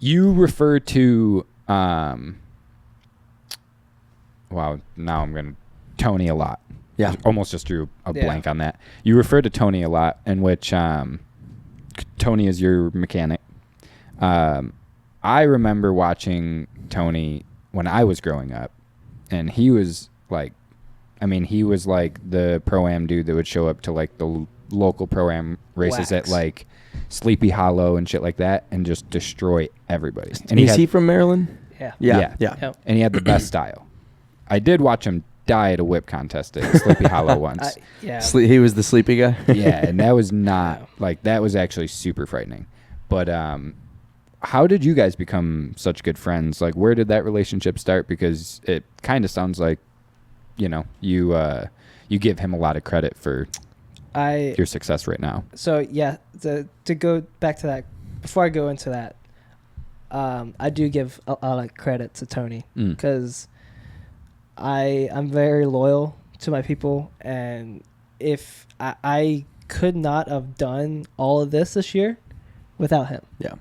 You refer to... Wow, now I'm going to Tony a lot. Yeah. Almost just drew a blank on that. You refer to Tony a lot, in which Tony is your mechanic. I remember watching Tony when I was growing up, and he was like, he was like the Pro-Am dude that would show up to like the local Pro-Am races at like Sleepy Hollow and shit like that and just destroy everybody. And is he from Maryland? Yeah. Yeah. Yep. And he had the best style. I did watch him die at a whip contest at Sleepy Hollow once. He was the sleepy guy? Yeah, and that was not, that was actually super frightening. But how did you guys become such good friends? Like, where did that relationship start? Because it kind of sounds like, you give him a lot of credit for your success right now. So, yeah, to go back to that, before I go into that, I do give a lot of credit to Tony because I'm very loyal to my people, and if I could not have done all of this year without him. Yeah.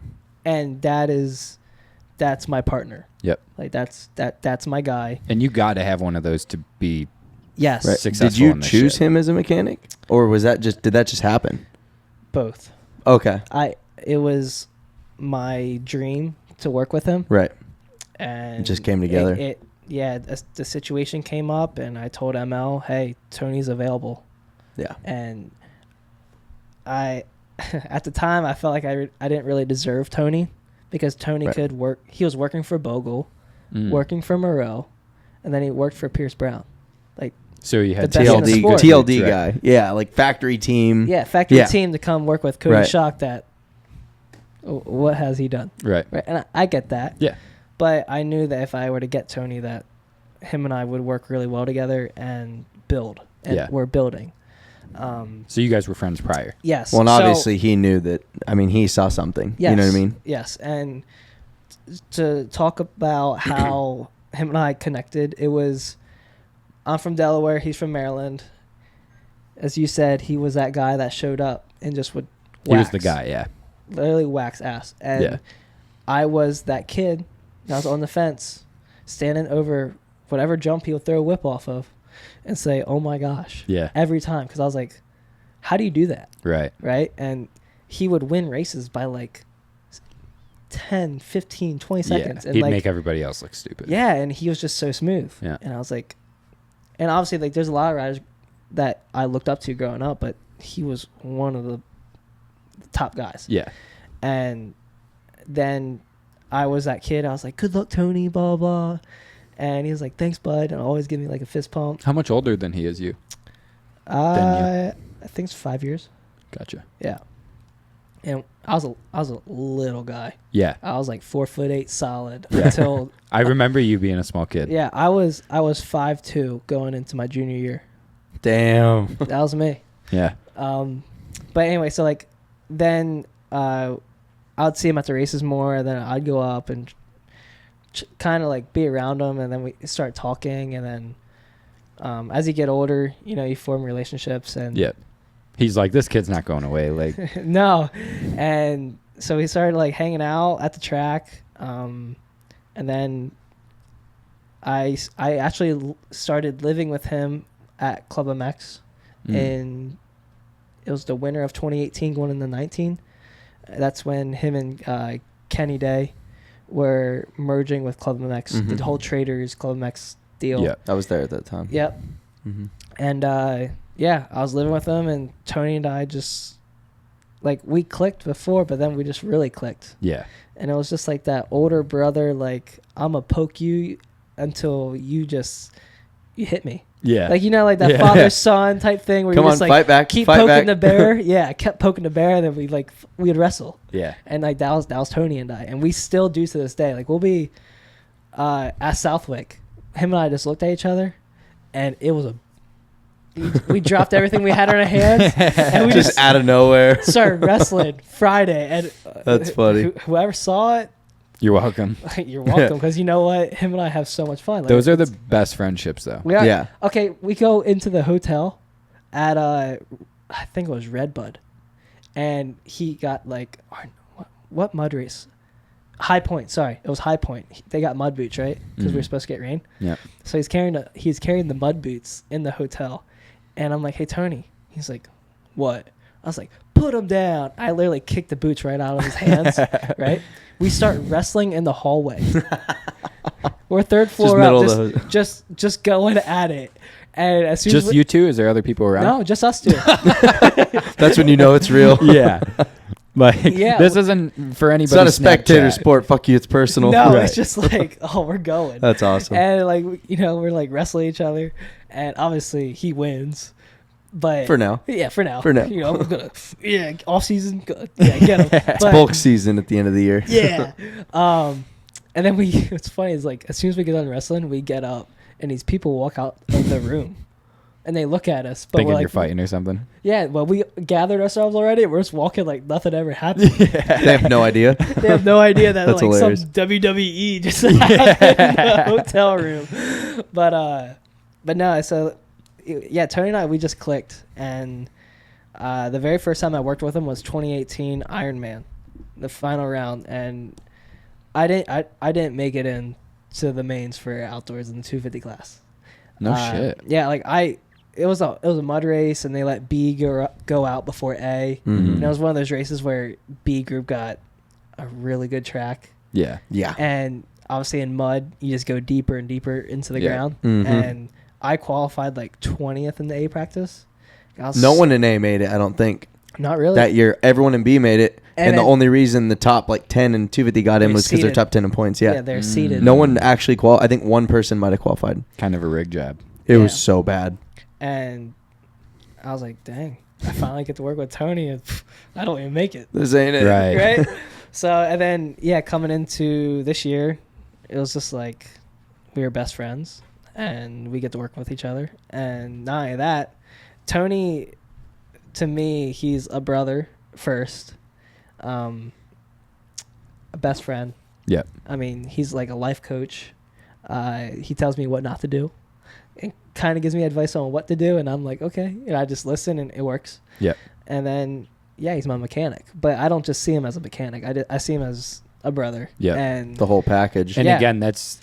And that's my partner. Yep. Like that's my guy. And you got to have one of those to be successful. Did you in this choose shit. him as a mechanic, or did that just happen? Both. Okay. It was my dream to work with him. Right. And it just came together. The situation came up, and I told ML, "Hey, Tony's available." Yeah. And at the time, I felt like I didn't really deserve Tony because Tony could work. He was working for Bogle, working for Morel, and then he worked for Pierce Brown. Like, so you had TLD guy. Yeah, like factory team. Yeah, factory team to come work with Coty Schock. That what has he done? Right. And I get that. Yeah. But I knew that if I were to get Tony, that him and I would work really well together and build. And we're building. So you guys were friends prior? Yes. Well, and obviously he knew that. He saw something. Yes, you know what I mean? Yes. And to talk about how him and I connected, I'm from Delaware. He's from Maryland. As you said, he was that guy that showed up and just would wax. He was the guy, yeah. Literally wax ass. And I was that kid. I was on the fence, standing over whatever jump he would throw a whip off of and say, "Oh my gosh." Yeah. Every time. Because I was like, how do you do that? Right. Right? And he would win races by like 10, 15, 20 seconds. And he'd make everybody else look stupid. Yeah, and he was just so smooth. Yeah. And I was like, and obviously, like, there's a lot of riders that I looked up to growing up, but he was one of the top guys. Yeah. And then I was that kid. I was like, "Good luck, Tony," blah, blah. And he was like, "Thanks, bud," and always give me like a fist pump. How much older than he is you? I think it's 5 years. Gotcha. Yeah. And I was a little guy. Yeah. I was like 4'8" solid until I remember you being a small kid. Yeah, I was 5'2" going into my junior year. Damn. That was me. Yeah. But anyway, so like then I'd see him at the races more, and then I'd go up and kind of like be around him, and then we start talking, and then as you get older, you form relationships, and he's like, this kid's not going away, like no, and so we started like hanging out at the track, and then I actually started living with him at Club MX, and it was the winter of 2018 going into 19. That's when him and Kenny Day were merging with Club MX, the whole Traders Club MX deal. Yeah, I was there at that time. Yep. Mm-hmm. And I was living with him, and Tony and I just like we clicked before, but then we just really clicked. Yeah. And it was just like that older brother, like, I'm gonna poke you until you hit me. Yeah. Like, like that father-son type thing where Come you just on, like fight back, keep fight poking back. the bear. Yeah, I kept poking the bear, and then we'd wrestle. Yeah. And like that was Tony and I. And we still do to this day. Like we'll be at Southwick. Him and I just looked at each other and it was we dropped everything we had in our hands, and we just out of nowhere started wrestling Friday. And That's funny. Whoever saw it, You're welcome. you're welcome, because you know what? Him and I have so much fun. Like, Those are the best friendships, though. we are, Yeah. Okay, we go into the hotel at I think it was Redbud, and he got like what mud race? High Point. Sorry, it was High Point. They got mud boots, right? Because we were supposed to get rain. Yeah. So he's carrying the mud boots in the hotel, and I'm like, "Hey Tony," he's like, "What?" I was like, "Put him down." I literally kicked the boots right out of his hands. Right? We start wrestling in the hallway. We're third floor up, just going at it. And as soon Just as you two? Is there other people around? no, just us two. That's when you know it's real. Yeah. Like, Yeah. this isn't for anybody. It's not a spectator sport. Fuck you. It's personal. No, Right. it's just like, oh, we're going. That's awesome. And like, we're like wrestling each other, and obviously he wins. But For now. yeah, for now. For now. We're gonna, off season, get him. It's bulk season at the end of the year. Yeah. And then what's funny is like, as soon as we get done wrestling, we get up, and these people walk out of the room, and they look at us. But Thinking we're like, you're fighting or something. Yeah, well, we gathered ourselves already. We're just walking like nothing ever happened. They have no idea. They have no idea that That's like hilarious. some WWE just happened in the hotel room. But no, so yeah, Tony and I, we just clicked, and the very first time I worked with him was 2018 Ironman, the final round, and I didn't make it in to the mains for outdoors in the 250 class. No shit. Yeah, like it was a mud race, and they let B go out before A. Mhm. And it was one of those races where B group got a really good track, Yeah. Yeah. and obviously in mud you just go deeper and deeper into the Yeah. ground. Mhm. And I qualified like 20th in the A practice. No one in A made it, I don't think. Not really. That year, everyone in B made it. And the then- only reason the top like 10 and 250 got in They're was because they're seeded. top 10 in points. Yeah. they're seated. No one actually qualified. I think one person might have qualified. Kind of a rig job. It was Yeah. so bad. And I was like, dang, I finally get to work with Tony, and I don't even make it. This ain't it. Right. Right? So, and then, coming into this year, it was just like we were best friends, and we get to work with each other. And not only that, Tony, to me, he's a brother first, a best friend. Yep. I mean, he's like a life coach. He tells me what not to do, and kind of gives me advice on what to do, and I'm like, okay, and I just listen, and it works. Yep. And then, he's my mechanic, but I don't just see him as a mechanic. I see him as a brother. Yeah. And The whole package. And Yeah. again, that's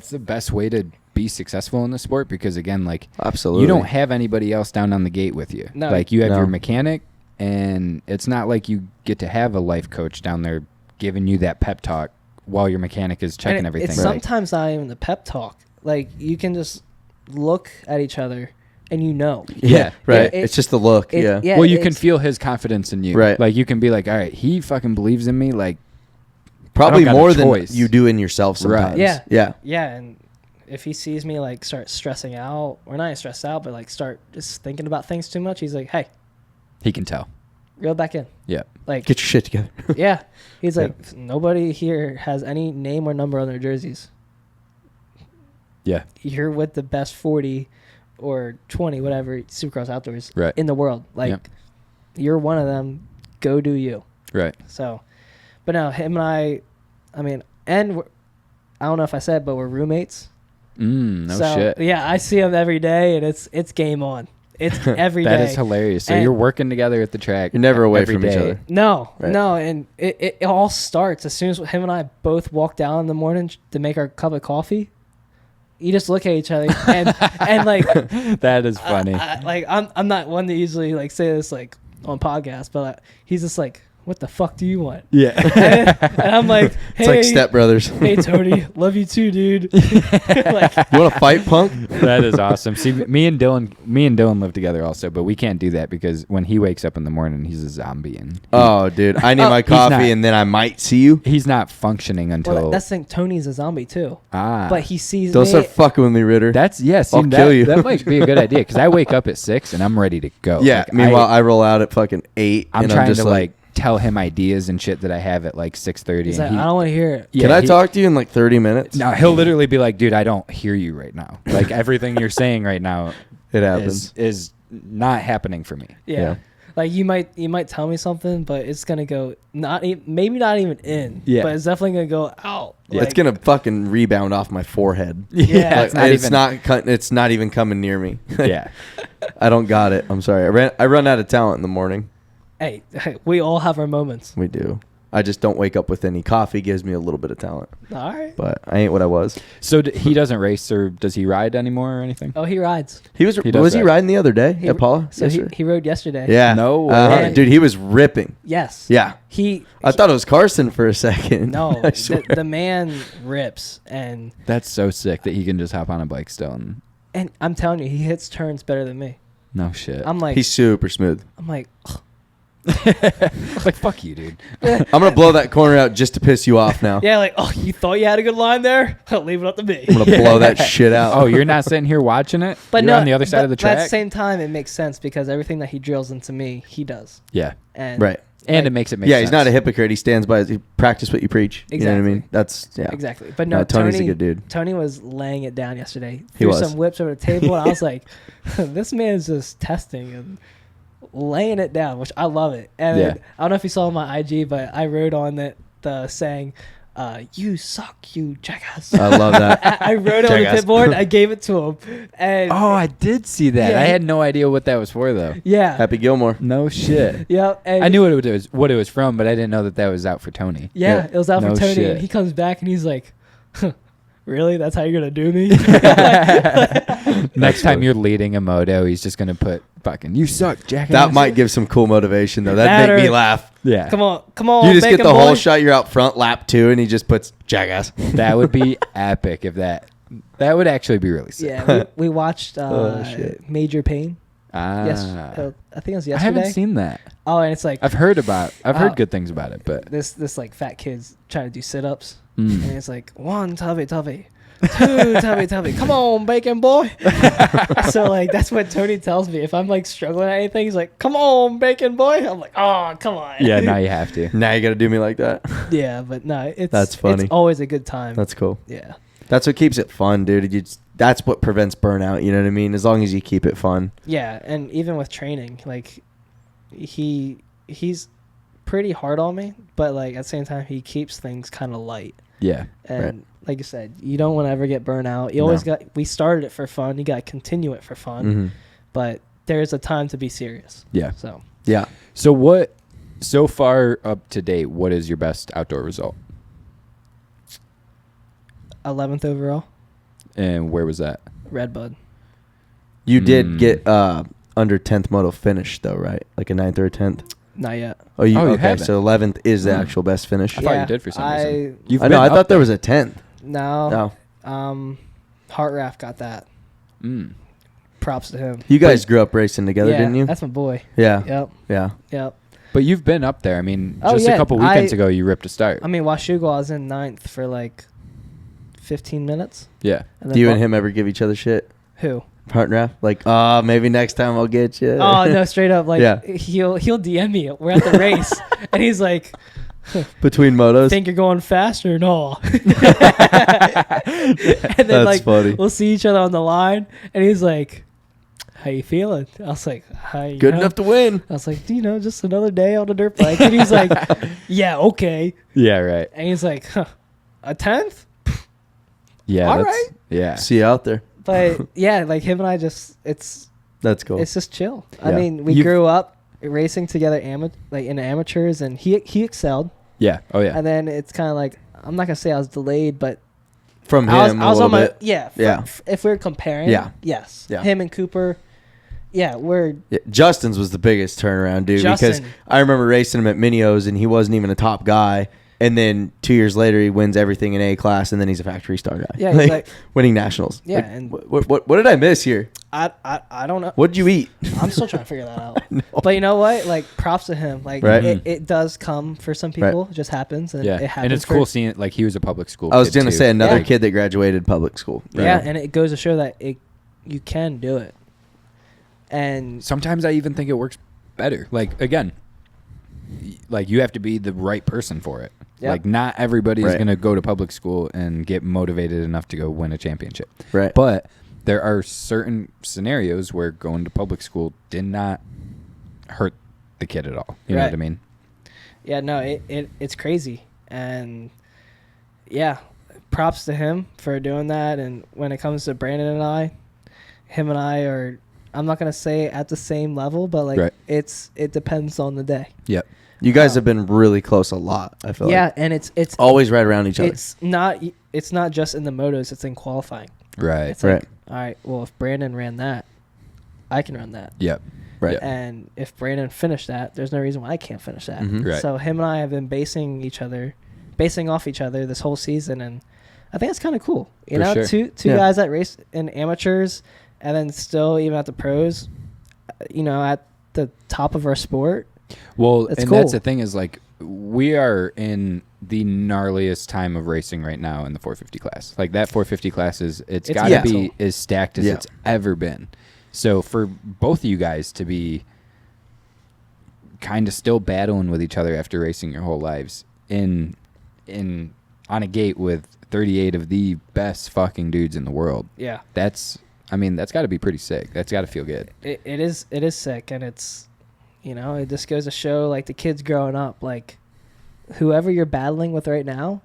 the best way to be successful in the sport, because again, like, Absolutely. you don't have anybody else down on the gate with you. No. Like, you have No. your mechanic, and it's not like you get to have a life coach down there giving you that pep talk while your mechanic is checking everything. It's Like, sometimes not even the pep talk. Like, you can just look at each other, and you know. Yeah. Right. It- It's just the look. it- Yeah. yeah. well, you can it's- feel his confidence in you. Right. Like, you can be like, all right, he fucking believes in me. Like, Probably I don't got a more than choice. you do in yourself sometimes. Yeah. Yeah. Yeah, and if he sees me like start stressing out, or not stressed out, but like start just thinking about things too much, he's like, "Hey, he can tell. reel back in." Yeah. Like, Get your shit together. yeah. He's Yeah. like, nobody here has any name or number on their jerseys. Yeah. You're with the best 40 or 20, whatever, Supercross outdoors Right. in the world. Like, Yep. you're one of them. Go do you. Right. So, but no, him and I mean, and I don't know if I said, but we're roommates. No So, shit. yeah, I see him every day, and it's game on. It's every day. That is hilarious. So And- you're working together at the track. You're never away every from each day. other. No, Right. no, and it all starts as soon as him and I both walk down in the morning to make our cup of coffee. You just look at each other, and like, That is funny. like I'm not one to usually like say this like on podcasts, but he's just like, "What the fuck do you want?" Yeah. And I'm like, "Hey, It's like stepbrothers. hey Tony, love you too, dude." Like, You want to fight, punk? That is awesome. See, me and Dylan live together also, but we can't do that because when he wakes up in the morning, he's a zombie and Oh, dude. I need my he's not. coffee, and then I might see you. he's not functioning until well, that's the thing. Tony's a zombie too, ah. but he sees Don't me. start fucking with me, Ritter. That's yes. I'll kill you. That might be a good idea because I wake up at 6 and I'm ready to go. Yeah. Like, Meanwhile, I roll out at fucking 8. I'm and trying I'm just to like tell him ideas and shit that I have at like 6:30. He's like, I don't want to hear it. Can I talk to you in like 30 minutes? No, he'll literally be like, dude, I don't hear you right now. Like everything you're saying right now It happens. is not happening for me. Yeah. Like you might tell me something, but it's gonna go maybe not even in. Yeah. But it's definitely gonna go out. Yeah. It's gonna fucking rebound off my forehead. Yeah. Like, It's it's not even coming near me. Yeah. I don't got it. I'm sorry. I run out of talent in the morning. Hey, we all have our moments. We do. I just don't wake up with any. Coffee gives me a little bit of talent, All right. but I ain't what I was. So he doesn't race, or does he ride anymore or anything? Oh, he rides. He was does he ride. riding the other day at Paula? So he rode yesterday. Yeah. No way. Dude, he was ripping. Yes. Yeah. I thought it was Carson for a second. No, I swear. the man rips, and That's so sick that he can just hop on a bike still. and I'm telling you, he hits turns better than me. No shit. I'm like, He's super smooth. I'm like, like, fuck you, dude. I'm gonna blow that corner out just to piss you off now. yeah, like, oh, you thought you had a good line there? Leave it up to me. I'm gonna blow that shit out. Oh, you're not sitting here watching it? But you're no, on the other side of the but at track? the same time, it makes sense because everything that he drills into me, he does. Yeah. And Right. And like, it makes it make Yeah, sense. he's not a hypocrite. He stands by. He practice what you preach. You know what I mean? Exactly. That's Exactly. But no, No, Tony's a good dude. Tony was laying it down yesterday. He Threw was. some whips over the table, and I was like, this man's just testing and laying it down, which I love it. And Yeah. I don't know if you saw my IG, but I wrote on the saying, you suck, you jackass. I love that. I wrote it on the Jackass. pitboard. I gave it to him. And Oh, I did see that. Yeah. I had no idea what that was for, though. yeah. Happy Gilmore. No shit. Yeah. And I knew what it was from, but I didn't know that was out for Tony. Yeah, Yeah. it was out No for Tony. shit. And he comes back and he's like, really? That's how you're going to do me? Next time you're leading a moto, he's just gonna put fucking "you suck, jackass." That might give some cool motivation though. That'd That make me or- laugh. Yeah. Come on. You just get bacon the boy. whole shot. You're out front, lap 2, and he just puts jackass. That would be epic if that would actually be really sick. Yeah, we watched Oh, shit. Major Pain. Ah. Yes, I think it was I yesterday. haven't seen that. Oh, and it's like I've heard good things about it, but this like fat kids trying to do sit-ups, Mm. and it's like 1 tubby, 2 tubby. Come on, bacon boy. So like that's what Tony tells me if I'm like struggling at anything. He's like, "Come on, bacon boy." I'm like, "Oh, come on." yeah, now you have to. Now you got to do me like that. Yeah, but no, That's funny. It's always a good time. That's cool. Yeah. That's what keeps it fun, dude. That's what prevents burnout. You know what I mean? As long as you keep it fun. Yeah, and even with training, like he's pretty hard on me, but like at the same time he keeps things kind of light. Yeah. And Right. like you said, you don't want to ever get burnt out. You always we started it for fun. You got to continue it for fun, Mm-hmm. but there's a time to be serious. Yeah. So Yeah. So far up to date, what is your best outdoor result? 11th overall, And where was that? Redbud. You did Mm. get under 10th moto finish though, right? Like a 9th or a 10th. Not yet. Oh, you you okay? haven't. So 11th is the Mm. actual best finish. I thought you did for some reason. You've I know. been I up thought there was a 10th. No. No. Heart Raft got that. Mm. Props to him. You guys grew up racing together, Yeah, didn't you? That's my boy. Yeah. Yep. Yeah. Yep. But you've been up there. I mean, Oh, just yeah, a couple weekends ago, you ripped a start. I mean, Washougal, I was in 9th for like 15 minutes. Yeah. And Do you then and him ever give each other shit? Who? Partner? Like, maybe next time I'll get you. Oh no, straight up. Like Yeah. he'll DM me. We're at the race, and he's like, Between motos. "Think you're going faster?" No. and then That's like funny. we'll see each other on the line, and he's like, "How you feeling?" I was like, "Hi." Good enough to win. I was like, just another day on the dirt bike, and he's like, "Yeah, okay." Yeah, right. And he's like, "A 10th?" Yeah. All that's- right. Yeah. See you out there. But yeah, like him and I it's That's cool. just chill. I Yeah. mean, we You've- grew up racing together, like in amateurs, and he excelled. Yeah. Oh, yeah. And then it's kind of like, I'm not gonna say I was delayed, but From him I was a on little my bit. yeah. If we're comparing, Yeah. yes, Yeah. him and Cooper, yeah, we're Yeah, Justin's was the biggest turnaround, dude. Because Justin. I remember racing him at Minios, and he wasn't even a top guy. And then 2 years later, he wins everything in A class, and then he's a factory star guy. Yeah, he's like- winning nationals. Yeah, Like, and- what did I miss here? I don't know. What did you eat? I'm still trying to figure that out. But you know what? Like, props to him. Like, Right. it does come for some people. It just happens, and Yeah. it happens. And it's for- cool seeing it. Like, he was a public school I was kid, gonna too. say another Yeah. kid that graduated public school. Yeah, and it goes to show that you can do it. And Sometimes I even think it works better. Like, again, like you have to be the right person for it. Yep. Like not everybody is Right. going to go to public school and get motivated enough to go win a championship. Right. But there are certain scenarios where going to public school did not hurt the kid at all. You know Right. what I mean? Yeah, no, it's crazy. And yeah, props to him for doing that. And when it comes to Brandon and I, him and I are, I'm not going to say at the same level, but like Right. it depends on the day. Yep. You guys have been really close a lot, I feel Yeah, like. and it's Always right around each other. it's not just in the motos, it's in qualifying. Right. It's like, Right. all right, well, if Brandon ran that, I can run that. Yep. Right. Yep. And if Brandon finished that, there's no reason why I can't finish that. Mhm. Right. So him and I have been basing off each other this whole season, and I think it's kind of cool. You For know, sure. two Yeah. guys that race in amateurs, and then still even at the pros, you know, at the top of our sport. Well, It's and cool. that's the thing is like we are in the gnarliest time of racing right now in the 450 class. Like that 450 class it's got to mental. be as stacked as Yeah. it's ever been. So for both of you guys to be kind of still battling with each other after racing your whole lives in on a gate with 38 of the best fucking dudes in the world. Yeah, That's got to be pretty sick. That's got to feel good. it is sick, and it's, you know, it just goes to show like the kids growing up, like whoever you're battling with right now,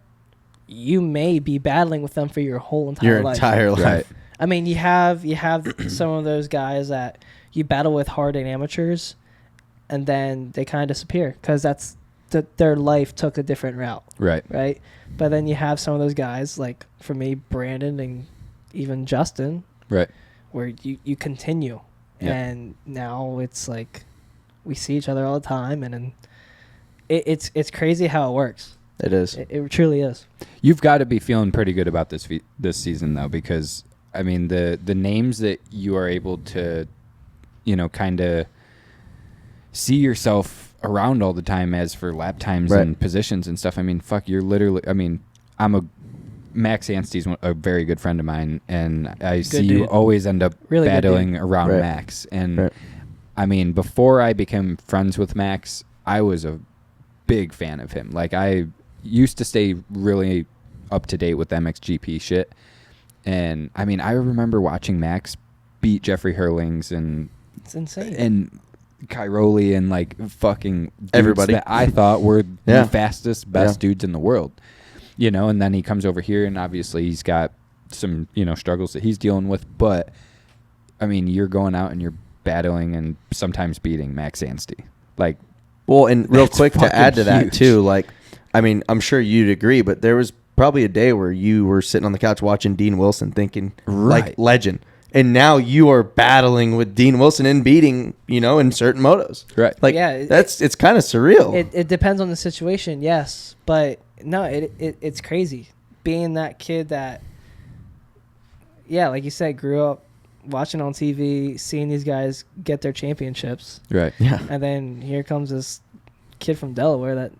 you may be battling with them for your whole entire Your life. entire life. Right. I mean, you have some of those guys that you battle with hard in amateurs, and then they kind of disappear because their life took a different route, Right. right? But then you have some of those guys, like for me, Brandon and even Justin, Right. where you continue, Yeah. and now it's like we see each other all the time, and then it's crazy how it works. It is. It truly is. You've got to be feeling pretty good about this season, though, because I mean the names that you are able to, you know, kind of see yourself around all the time as for lap times Right. and positions and stuff. I mean, fuck, you're literally. I mean, Max Anstey's a very good friend of mine, and I see you dude. always end up Really good battling around Right. Max. And Right. I mean, before I became friends with Max, I was a big fan of him. Like I used to stay really up to date with MXGP shit. And I mean, I remember watching Max beat Jeffrey Hurlings and It's insane. Cairoli and like fucking dudes Everybody. that I thought were Yeah. the fastest, best Yeah. dudes in the world. You know, and then he comes over here and obviously he's got some, you know, struggles that he's dealing with. But I mean, you're going out and you're battling and sometimes beating Max Anstey. Like, Well, and real That's quick to fucking add to that huge. too, like, I mean, I'm sure you'd agree, but there was probably a day where you were sitting on the couch watching Dean Wilson thinking, like, Right. legend. And now you are battling with Dean Wilson and beating, you know, in certain motos. right. Like, Yeah, it's kind of surreal. It depends on the situation, yes, but no, it's crazy being that kid that, yeah, like you said, grew up watching on TV, seeing these guys get their championships, Right. yeah. and then here comes this kid from Delaware that,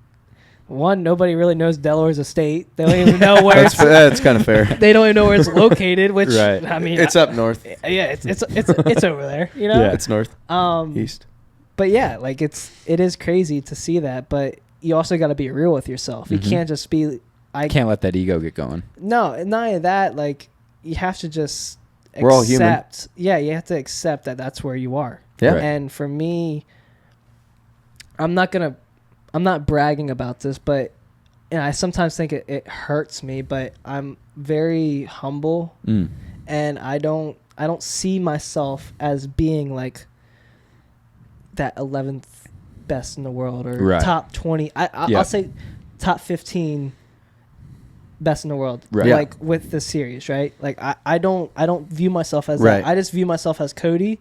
one, nobody really knows Delaware's a state. They don't even know where That's kind of fair. they don't even know where it's located. Which Right. I mean, It's up north. yeah, it's over there, you know. Yeah. It's north, east. But yeah, like it is crazy to see that, but you also got to be real with yourself. You Mhm. can't just be. I Can't let that ego get going. No, not only that. Like you have to just accept. We're all human. Yeah, you have to accept that that's where you are. Yeah. Right. And for me, I'm not bragging about this, but and I sometimes think it hurts me, but I'm very humble, Mm. and I don't see myself as being like that 11th best in the world or Right. top 20. I'll Yep. say top 15 best in the world. Right. Yeah. Like with the series, right? Like I don't view myself as Right. that. I just view myself as Coty,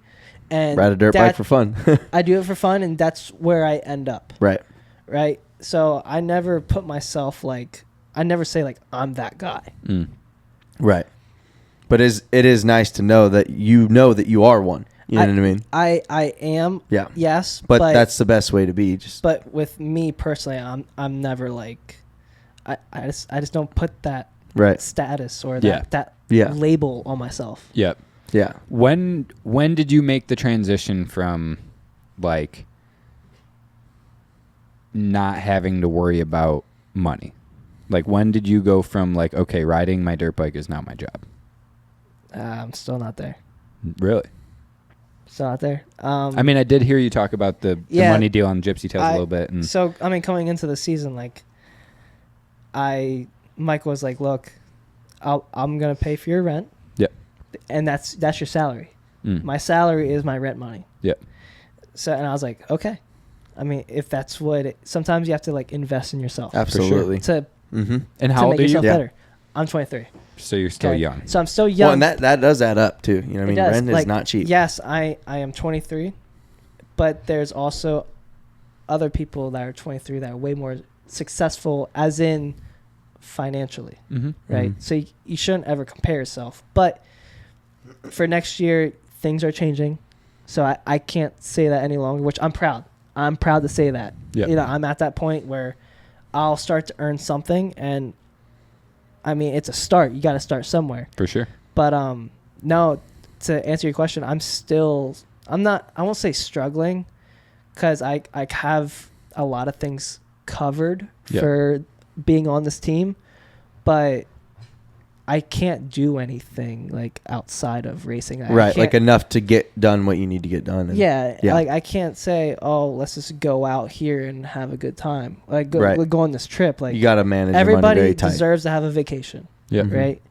and Ride a dirt bike that- for fun. I do it for fun, and that's where I end up. Right. Right. So I never put myself like, I never say like I'm that guy. Mm. Right. But it is nice to know that you are one. You know what I mean? I am. Yeah. Yes. But that's the best way to be. Just But with me personally, I'm never like, I just don't put that right. status or Yeah. that Yeah. label on myself. Yep. Yeah. When did you make the transition from like not having to worry about money? Like, when did you go from like, okay, riding my dirt bike is now my job? I'm still not there. Really? Still not there. I mean, I did hear you talk about the money deal on Gypsy Tales a little bit. And so, I mean, coming into the season, like, Mike was like, look, I'm going to pay for your rent. Yep. And that's your salary. My salary is my rent money. Yep. So, and I was like, okay. I mean, if that's sometimes you have to like invest in yourself. Absolutely. To And how old make are you? yourself better. I'm 23. So you're still young. So I'm still young. Well, and that does add up too. You know what I mean? does. Rent is not cheap. Yes, I am 23, but there's also other people that are 23 that are way more successful, as in financially, right? So you shouldn't ever compare yourself. But for next year, things are changing, so I can't say that any longer, which I'm proud. I'm proud to say that. Yep. You know, I'm at that point where I'll start to earn something, and I mean, it's a start. You got to start somewhere. For sure. But no, to answer your question, I won't say struggling, because I have a lot of things covered for being on this team, but I can't do anything like outside of racing. Right, like enough to get done what you need to get done. And like I can't say, oh, let's just go out here and have a good time. Like go on this trip. Like, you got to manage your money everybody very tight. deserves to have a vacation. Yeah. Right.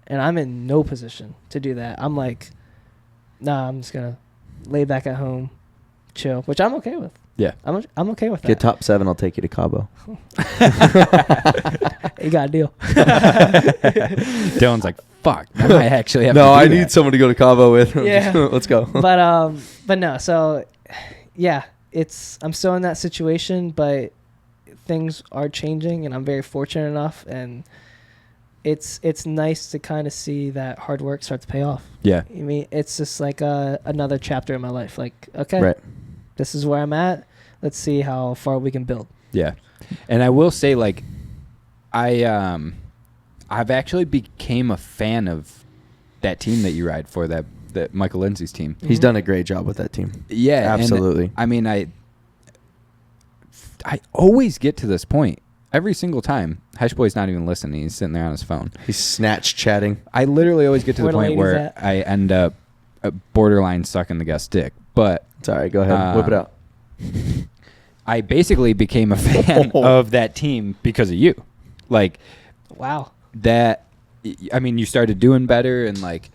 And I'm in no position to do that. I'm like, nah, I'm just gonna lay back at home, chill, which I'm okay with. Yeah. I'm okay with that. Get top 7, I'll take you to Cabo. You got a deal. Dylan's like, fuck. I might actually have No, to I do need that. someone to go to Cabo with. Yeah. Let's go. But no, so yeah, I'm still in that situation, but things are changing, and I'm very fortunate enough, and it's nice to kind of see that hard work start to pay off. Yeah. I mean, it's just like another chapter in my life. Like, okay, Right. this is where I'm at. Let's see how far we can build. Yeah. And I will say, like, I've actually became a fan of that team that you ride for, that Michael Lindsay's team. He's done a great job with that team. Yeah. Absolutely. I mean, I always get to this point. Every single time. Hesh Boy's not even listening. He's sitting there on his phone. He's snatch chatting. I literally always get to the Where the point ladies where at? I end up borderline sucking the guest dick. But It's all right. Go ahead. Whip it out. I basically became a fan of that team because of you. Like, Wow. that, I mean, you started doing better, and like,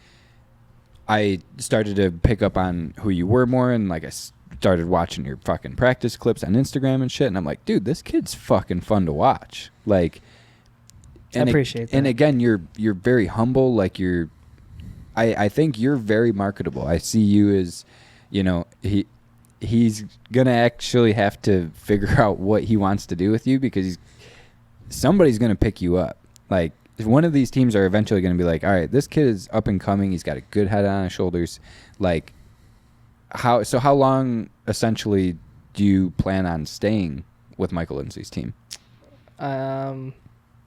I started to pick up on who you were more, and like, I started watching your fucking practice clips on Instagram and shit, and I'm like, dude, this kid's fucking fun to watch. Like, I appreciate that. And again, you're very humble. Like, I think you're very marketable. I see you as, you know, he's gonna actually have to figure out what he wants to do with you, because somebody's gonna pick you up. Like, one of these teams are eventually gonna be like, all right, this kid is up and coming. He's got a good head on his shoulders. Like, how long essentially do you plan on staying with Michael Lindsay's team? Or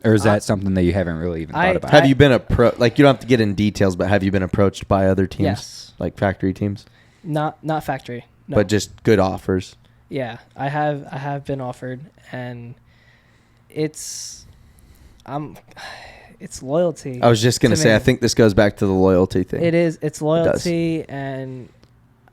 is that something that you haven't really even thought about? Have you been like, you don't have to get in details, but have you been approached by other teams? Yes. Like factory teams? Not factory. No. But just good offers. Yeah, I have been offered, and it's loyalty. I was just going to say, me. I think this goes back to the loyalty thing. It's loyalty, and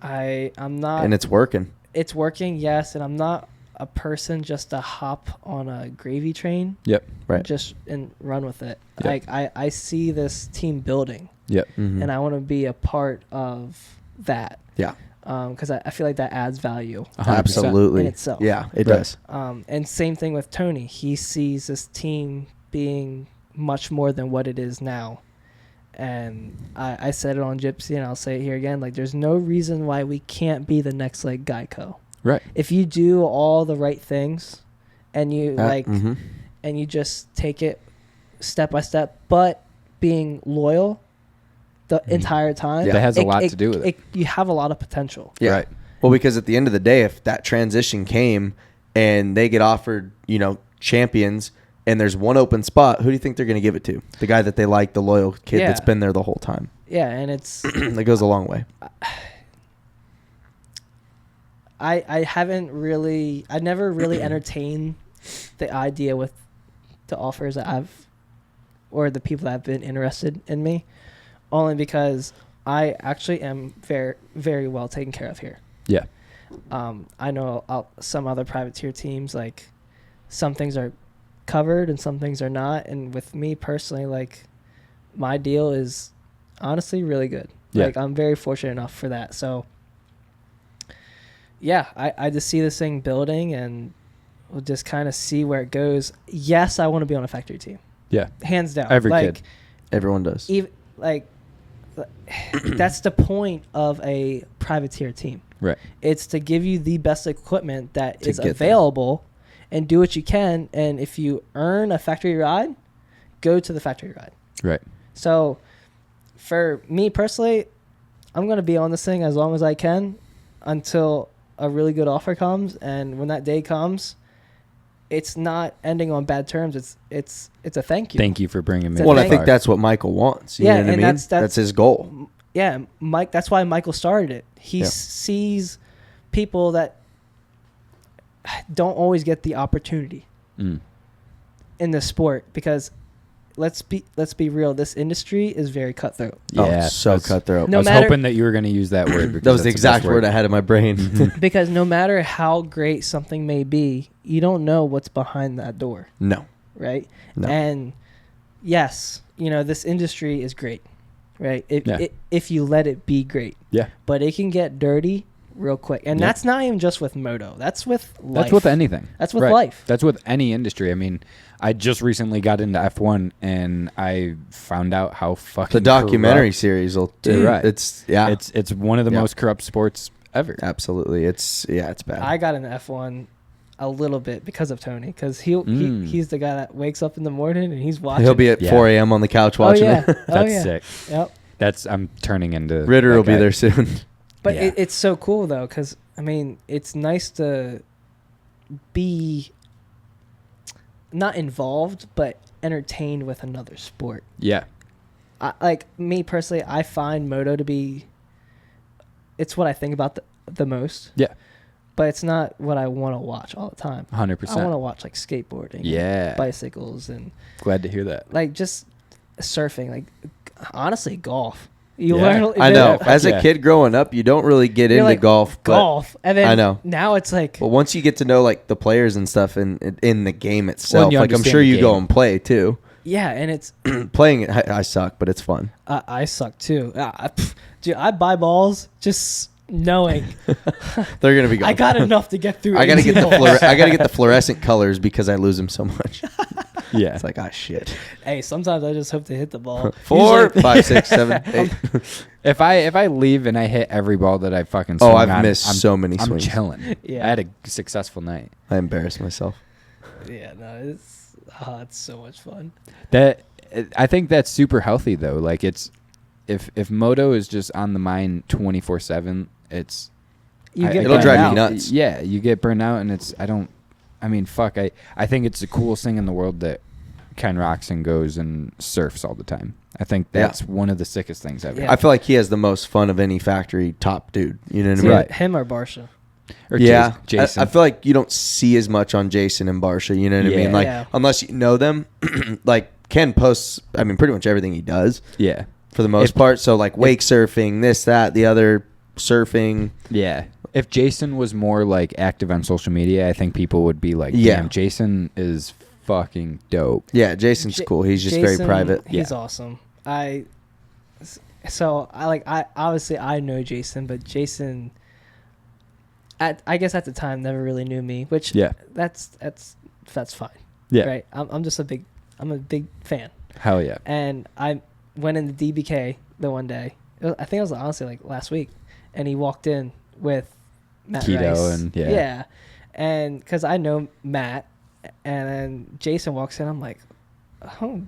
I'm not. And it's working. It's working, yes, and I'm not a person just to hop on a gravy train. Yep. Right. Just and run with it. Yep. Like I see this team building, Yep. Mhm. and I want to be a part of that. Yeah. Because I feel like that adds value 100%. Absolutely. in itself. Yeah, it Right. does. And same thing with Tony. He sees this team being much more than what it is now. And I said it on Gypsy, and I'll say it here again. Like, there's no reason why we can't be the next, like, Geico. Right. If you do all the right things, and you Mhm. and you just take it step by step, but being loyal the entire time, That has a lot to do with it. You have a lot of potential. Yeah. Right. Well, because at the end of the day, if that transition came and they get offered, champions, and there's one open spot, who do you think they're going to give it to? The guy that they like, the loyal kid Yeah. that's been there the whole time. Yeah, and it's That goes a long way. I never really entertained the idea with the offers that or the people that have been interested in me, only because I actually am very, very well taken care of here. Yeah. I know some other private tier teams, like some things are covered and some things are not. And with me personally, like my deal is honestly really good. Yeah. Like I'm very fortunate enough for that. So yeah, I just see this thing building and we'll just kind of see where it goes. Yes, I want to be on a factory team. Yeah. Hands down. Every like, kid. Everyone does. Even like that's the point of a privateer team. Right. It's to give you the best equipment that To is get available and do what you can. And if you earn a factory ride, go to the factory ride. Right. So for me personally, I'm going to be on this thing as long as I can until a really good offer comes. And when that day comes, it's not ending on bad terms. It's a thank you. Thank you for bringing me. It's a Well, I thank think you. that's what Michael wants. You Yeah, know what I and mean? that's his goal. Yeah, Mike. That's why Michael started it. He Yeah. sees people that don't always get the opportunity Mm. in the sport because let's be real. This industry is very cutthroat. Yeah. Oh, so that's- cutthroat. No I was matter- hoping that you were going to use that word. Because That was the that's exact best word I had in my brain. Because no matter how great something may be, you don't know what's behind that door, No. right? No. And yes, this industry is great, right? Yeah. If you let it be great. Yeah. But it can get dirty real quick. And Yep. that's not even just with moto. That's with life. That's with anything. That's with Right. life. That's with any industry. I mean, I just recently got into F1 and I found out how fucking The documentary corrupt- series will Dude, right. It's yeah. It's one of the Yeah. most corrupt sports ever. Absolutely. It's bad. I got into F1 a little bit because of Tony, because Mm. he's the guy that wakes up in the morning and he's watching. He'll be at Yeah. 4 a.m. on the couch Oh watching yeah, it. oh That's yeah. sick. Yep. I'm turning into Ritter that will be guy. there soon. But Yeah. it's so cool though, because I mean, it's nice to be not involved, but entertained with another sport. Yeah. Like me personally, I find moto to be. It's what I think about the most. Yeah. But it's not what I want to watch all the time. 100%. I want to watch like skateboarding, Yeah. bicycles, and Glad to hear that. like just surfing. Like honestly, golf. You Yeah. learn. I know. Fuck As a yeah. kid growing up, you don't really get You're into like, golf. But, golf, and then I know. now it's like but once you get to know like the players and stuff in the game itself, you like I'm understand sure the you go game. and play too. yeah, and it's Playing it, I suck, but it's fun. I suck too. Dude, I buy balls just knowing They're gonna be gone. I got enough to get through. I gotta 18 get the holes. I gotta get the fluorescent colors because I lose them so much. Yeah. It's like, ah, shit. Hey, sometimes I just hope to hit the ball. 4, Usually- 5, 6, 7, 8. If I leave and I hit every ball that I fucking Oh, swung I've on, missed so many I'm swings. chilling. Yeah. I had a successful night. I embarrass myself. Yeah, no, it's so much fun. I think that's super healthy though. Like it's if moto is just on the mind 24/7, it's You get It'll burned drive you out. nuts. Yeah, you get burned out, and I think it's the coolest thing in the world that Ken Roxon goes and surfs all the time. I think that's one of the sickest things ever. Yeah. I feel like he has the most fun of any factory top dude. You know what I See, mean? Right. him or Barsha. Or Yeah, Jason. I feel like you don't see as much on Jason and Barsha. You know what I Yeah. mean? Like Yeah. unless you know them, like Ken posts. I mean, pretty much everything he does yeah, for the most If- part. So like wake surfing, this, that, the other, surfing. yeah. If Jason was more like active on social media, I think people would be like, Yeah. "Damn, Jason is fucking dope." Yeah, Jason's J- cool. He's just Jason, very private. He's Yeah. awesome. I obviously I know Jason, but Jason, I guess at the time never really knew me, which Yeah. that's fine. Yeah, Right. I'm just a big fan. hell yeah. And I went into DBK the one day. I think it was honestly like last week, and he walked in with Matt Keto Rice. and- yeah. And because I know Matt, and then Jason walks in, I'm like, oh,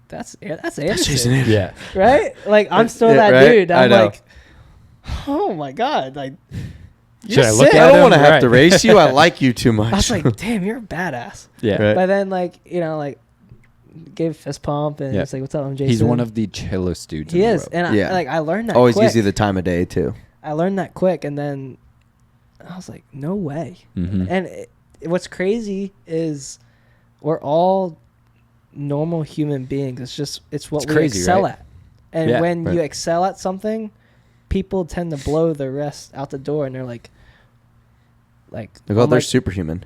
that's Anderson, Jason Anderson. Yeah, right? Like I'm still Yeah, that right? dude. I I'm know. like, oh my god, like. Should You're I look sick. at I don't him? want to have Right. to race you. I like you too much. I was like, damn, you're a badass. yeah. Right. But then like gave a fist pump and Yeah. it's like, what's up, I'm Jason. He's one of the chillest dudes. He in the is, world. and Yeah. I learned that. Always quick. gives you the time of day too. I learned that quick, and then I was like, no way. Mm-hmm. And what's crazy is we're all normal human beings. It's what It's we crazy, excel right? at. And Yeah, when right. you excel at something, people tend to blow the rest out the door, and they're like, Like, oh they're my, superhuman.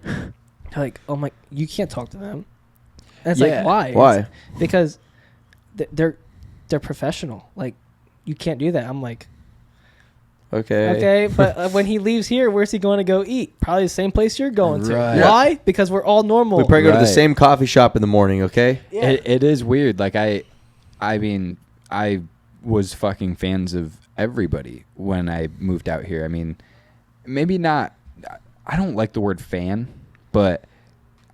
like, oh my, you can't talk to them. And it's Yeah. like, why? Why? It's because they're professional. Like, you can't do that. I'm like, okay, but when he leaves here, where's he going to go eat? Probably the same place you're going to. Right. Why? Because we're all normal. We probably go to the Right. same coffee shop in the morning, okay? Yeah. It is weird. Like I mean, I was fucking fans of everybody when I moved out here. I mean, maybe not. I don't like the word fan, but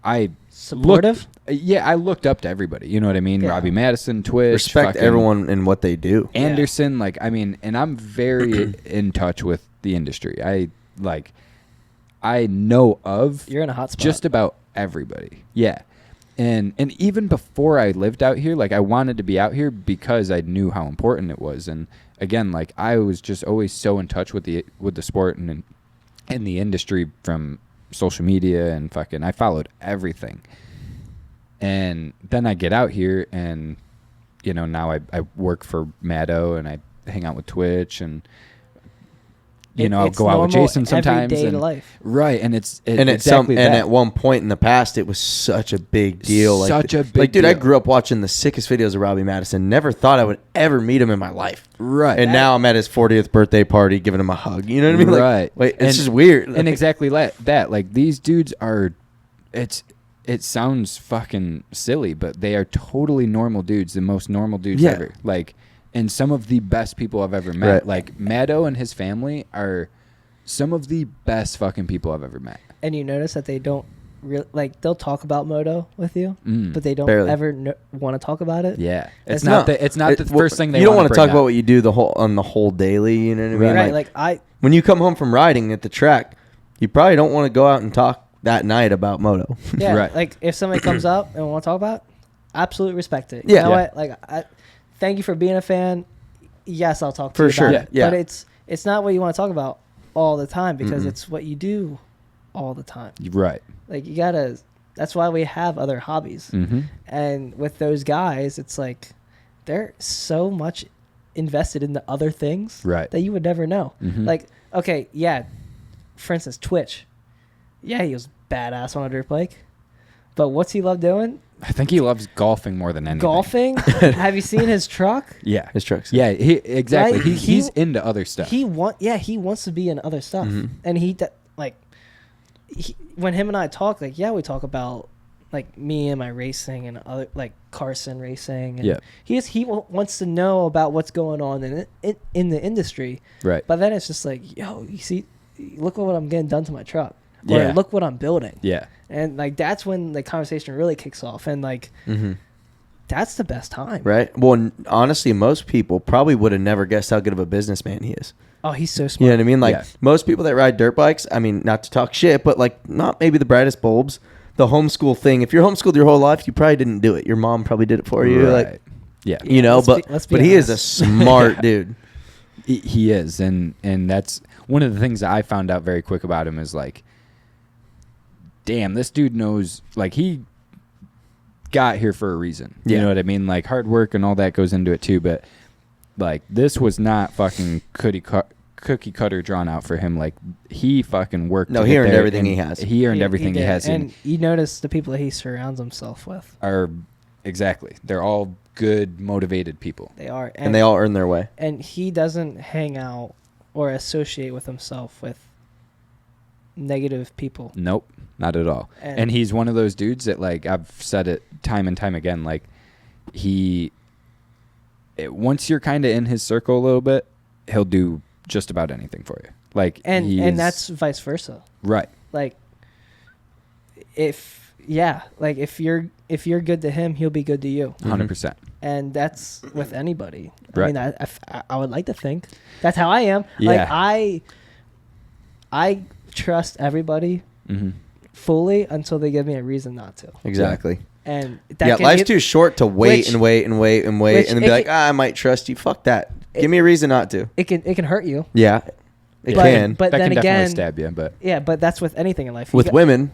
I Supportive? I looked up to everybody. You know what I mean? Yeah. Robbie Madison, Twitch, Respect fucking everyone and what they do. Anderson. Like, I mean, and I'm very in touch with the industry. I know of You're in a hot spot. just about everybody. Yeah. And even before I lived out here, like, I wanted to be out here because I knew how important it was. And again, like, I was just always so in touch with the sport and the industry from social media and fucking, I followed everything. And then I get out here and, you know, now I work for Maddo and I hang out with Twitch and, you know, I'll It's go out with normal Jason sometimes. everyday And, life. right. And it's And exactly that. and at one point in the past, it was such a big deal. Such a big like, dude, I deal. grew up watching the sickest videos of Robbie Madison. Never thought I would ever meet him in my life. Right. And now I'm at his 40th birthday party, giving him a hug. You know what I mean? Like, Right. wait, it's And- just weird. And exactly that. Like, these dudes are, it sounds fucking silly, but they are totally normal dudes, the most normal dudes Yeah. ever. Like, and some of the best people I've ever met. Right. Like, Maddo and his family are some of the best fucking people I've ever met. And you notice that they don't really, like, they'll talk about moto with you, Mm. but they don't Barely. ever want to talk about it. Yeah, It's it's not It- the first thing they you don't want to talk bring about up. what you do on the whole daily. You know what I mean? Right. Like, Like, when you come home from riding at the track, you probably don't want to go out and talk that night about moto. yeah, Right. like, if somebody comes up and want to talk about it, absolutely respect it. Yeah. You know Yeah. what? Like, thank you for being a fan. Yes, I'll talk to For you sure. about it. Yeah. But it's not what you want to talk about all the time because Mm-mm. it's what you do all the time. Right. Like, you gotta. That's why we have other hobbies. Mm-hmm. And with those guys, it's like they're so much invested in the other things Right. that you would never know. Mhm. Like, okay, yeah, for instance, Twitch. Yeah, he was badass on a dirt bike. But what's he love doing? I think he loves golfing more than anything. Golfing? Have you seen his truck? Yeah. His trucks. Yeah. Exactly. Right? He's into other stuff. He wants to be in other stuff. Mhm. And when him and I talk, like, yeah, we talk about like me and my racing and other, like Carson racing. And Yeah. he wants to know about what's going on in the industry. Right. But then it's just like, yo, you see, look what I'm getting done to my truck. Yeah. Or look what I'm building. Yeah. And like that's when the conversation really kicks off. And like Mm-hmm. that's the best time. Right. Well, honestly, most people probably would have never guessed how good of a businessman he is. Oh, he's so You smart. know what I mean? Like, Yeah. most people that ride dirt bikes, I mean, not to talk shit, but like, not maybe the brightest bulbs. The homeschool thing. If you're homeschooled your whole life, you probably didn't do it. Your mom probably did it for you. Right. Like, Yeah. you know, let's be but he is a honest. smart dude. He is, and that's one of the things that I found out very quick about him is like, damn, this dude knows. Like, he got here for a reason. You Yeah. know what I mean? Like, hard work and all that goes into it too. But like, this was not fucking cookie cutter drawn out for him. Like, he fucking worked. No, to he get earned there, everything and he has. He earned everything he did. has, And you notice the people that he surrounds himself with. are exactly. They're all good, motivated people. They are. And they all earn their way. And he doesn't hang out or associate with himself with negative people. Nope, not at all. And- And he's one of those dudes that, like, I've said it time and time again, like, once you're kind of in his circle a little bit, he'll do just about anything for you. Like, And that's vice versa. right. Like if you're good to him, he'll be good to you. 100%. And that's with anybody. Right. I mean, I would like to think that's how I am. Yeah. Like I trust everybody Mm-hmm. fully until they give me a reason not to. Exactly. And Yeah, can life's get- too short to wait which- and wait and wait and wait which and then it be like, can- I might trust you. Fuck that. Give me a reason not to. It can hurt you. Yeah. It But- can. but that then can definitely again, stab you. But yeah, but that's with anything in life. You With got- women.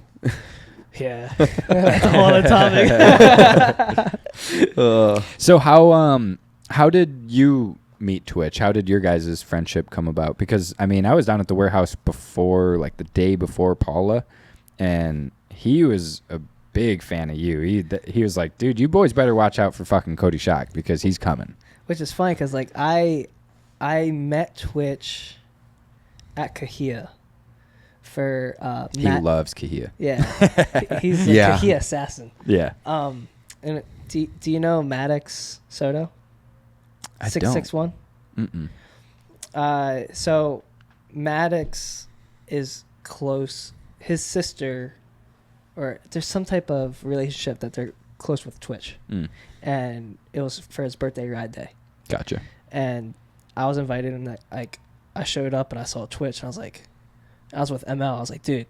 Yeah, that's a whole other topic. so how did you meet Twitch? How did your guys' friendship come about? Because I mean, I was down at the warehouse before, like the day before Paula, and he was a big fan of you. He was like, dude, you boys better watch out for fucking Coty Schock because he's coming. Which is funny because like I met Twitch at Kahia for He loves Kahia. Yeah, he's a Yeah. Kahia assassin. Yeah. And do you know Maddox Soto? I 661. Mm-mm. So Maddox is close. His sister, or there's some type of relationship that they're close with Twitch, and it was for his birthday ride day. Gotcha. And I was invited, and like I showed up and I saw Twitch, and I was with ML. I was like, dude,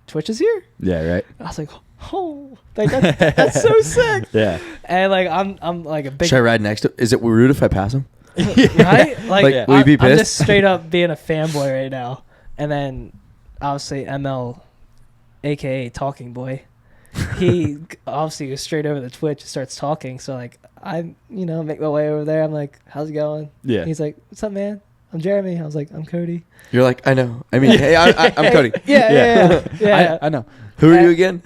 Twitch is here. Yeah. Right. I was like, oh, like that's so sick. Yeah. And like I'm like a big Should I ride next to? Is it rude if I pass him? right? Like, Like, will you be I'm pissed? just straight up being a fanboy right now. And then obviously ML, aka Talking Boy, he obviously goes straight over the Twitch and starts talking. So like I make my way over there. I'm like, how's it going? Yeah. He's like, what's up, man? I'm Jeremy. I was like, I'm Cody. You're like, I know. I mean, hey, I'm Coty. Yeah. I know. Who are you again?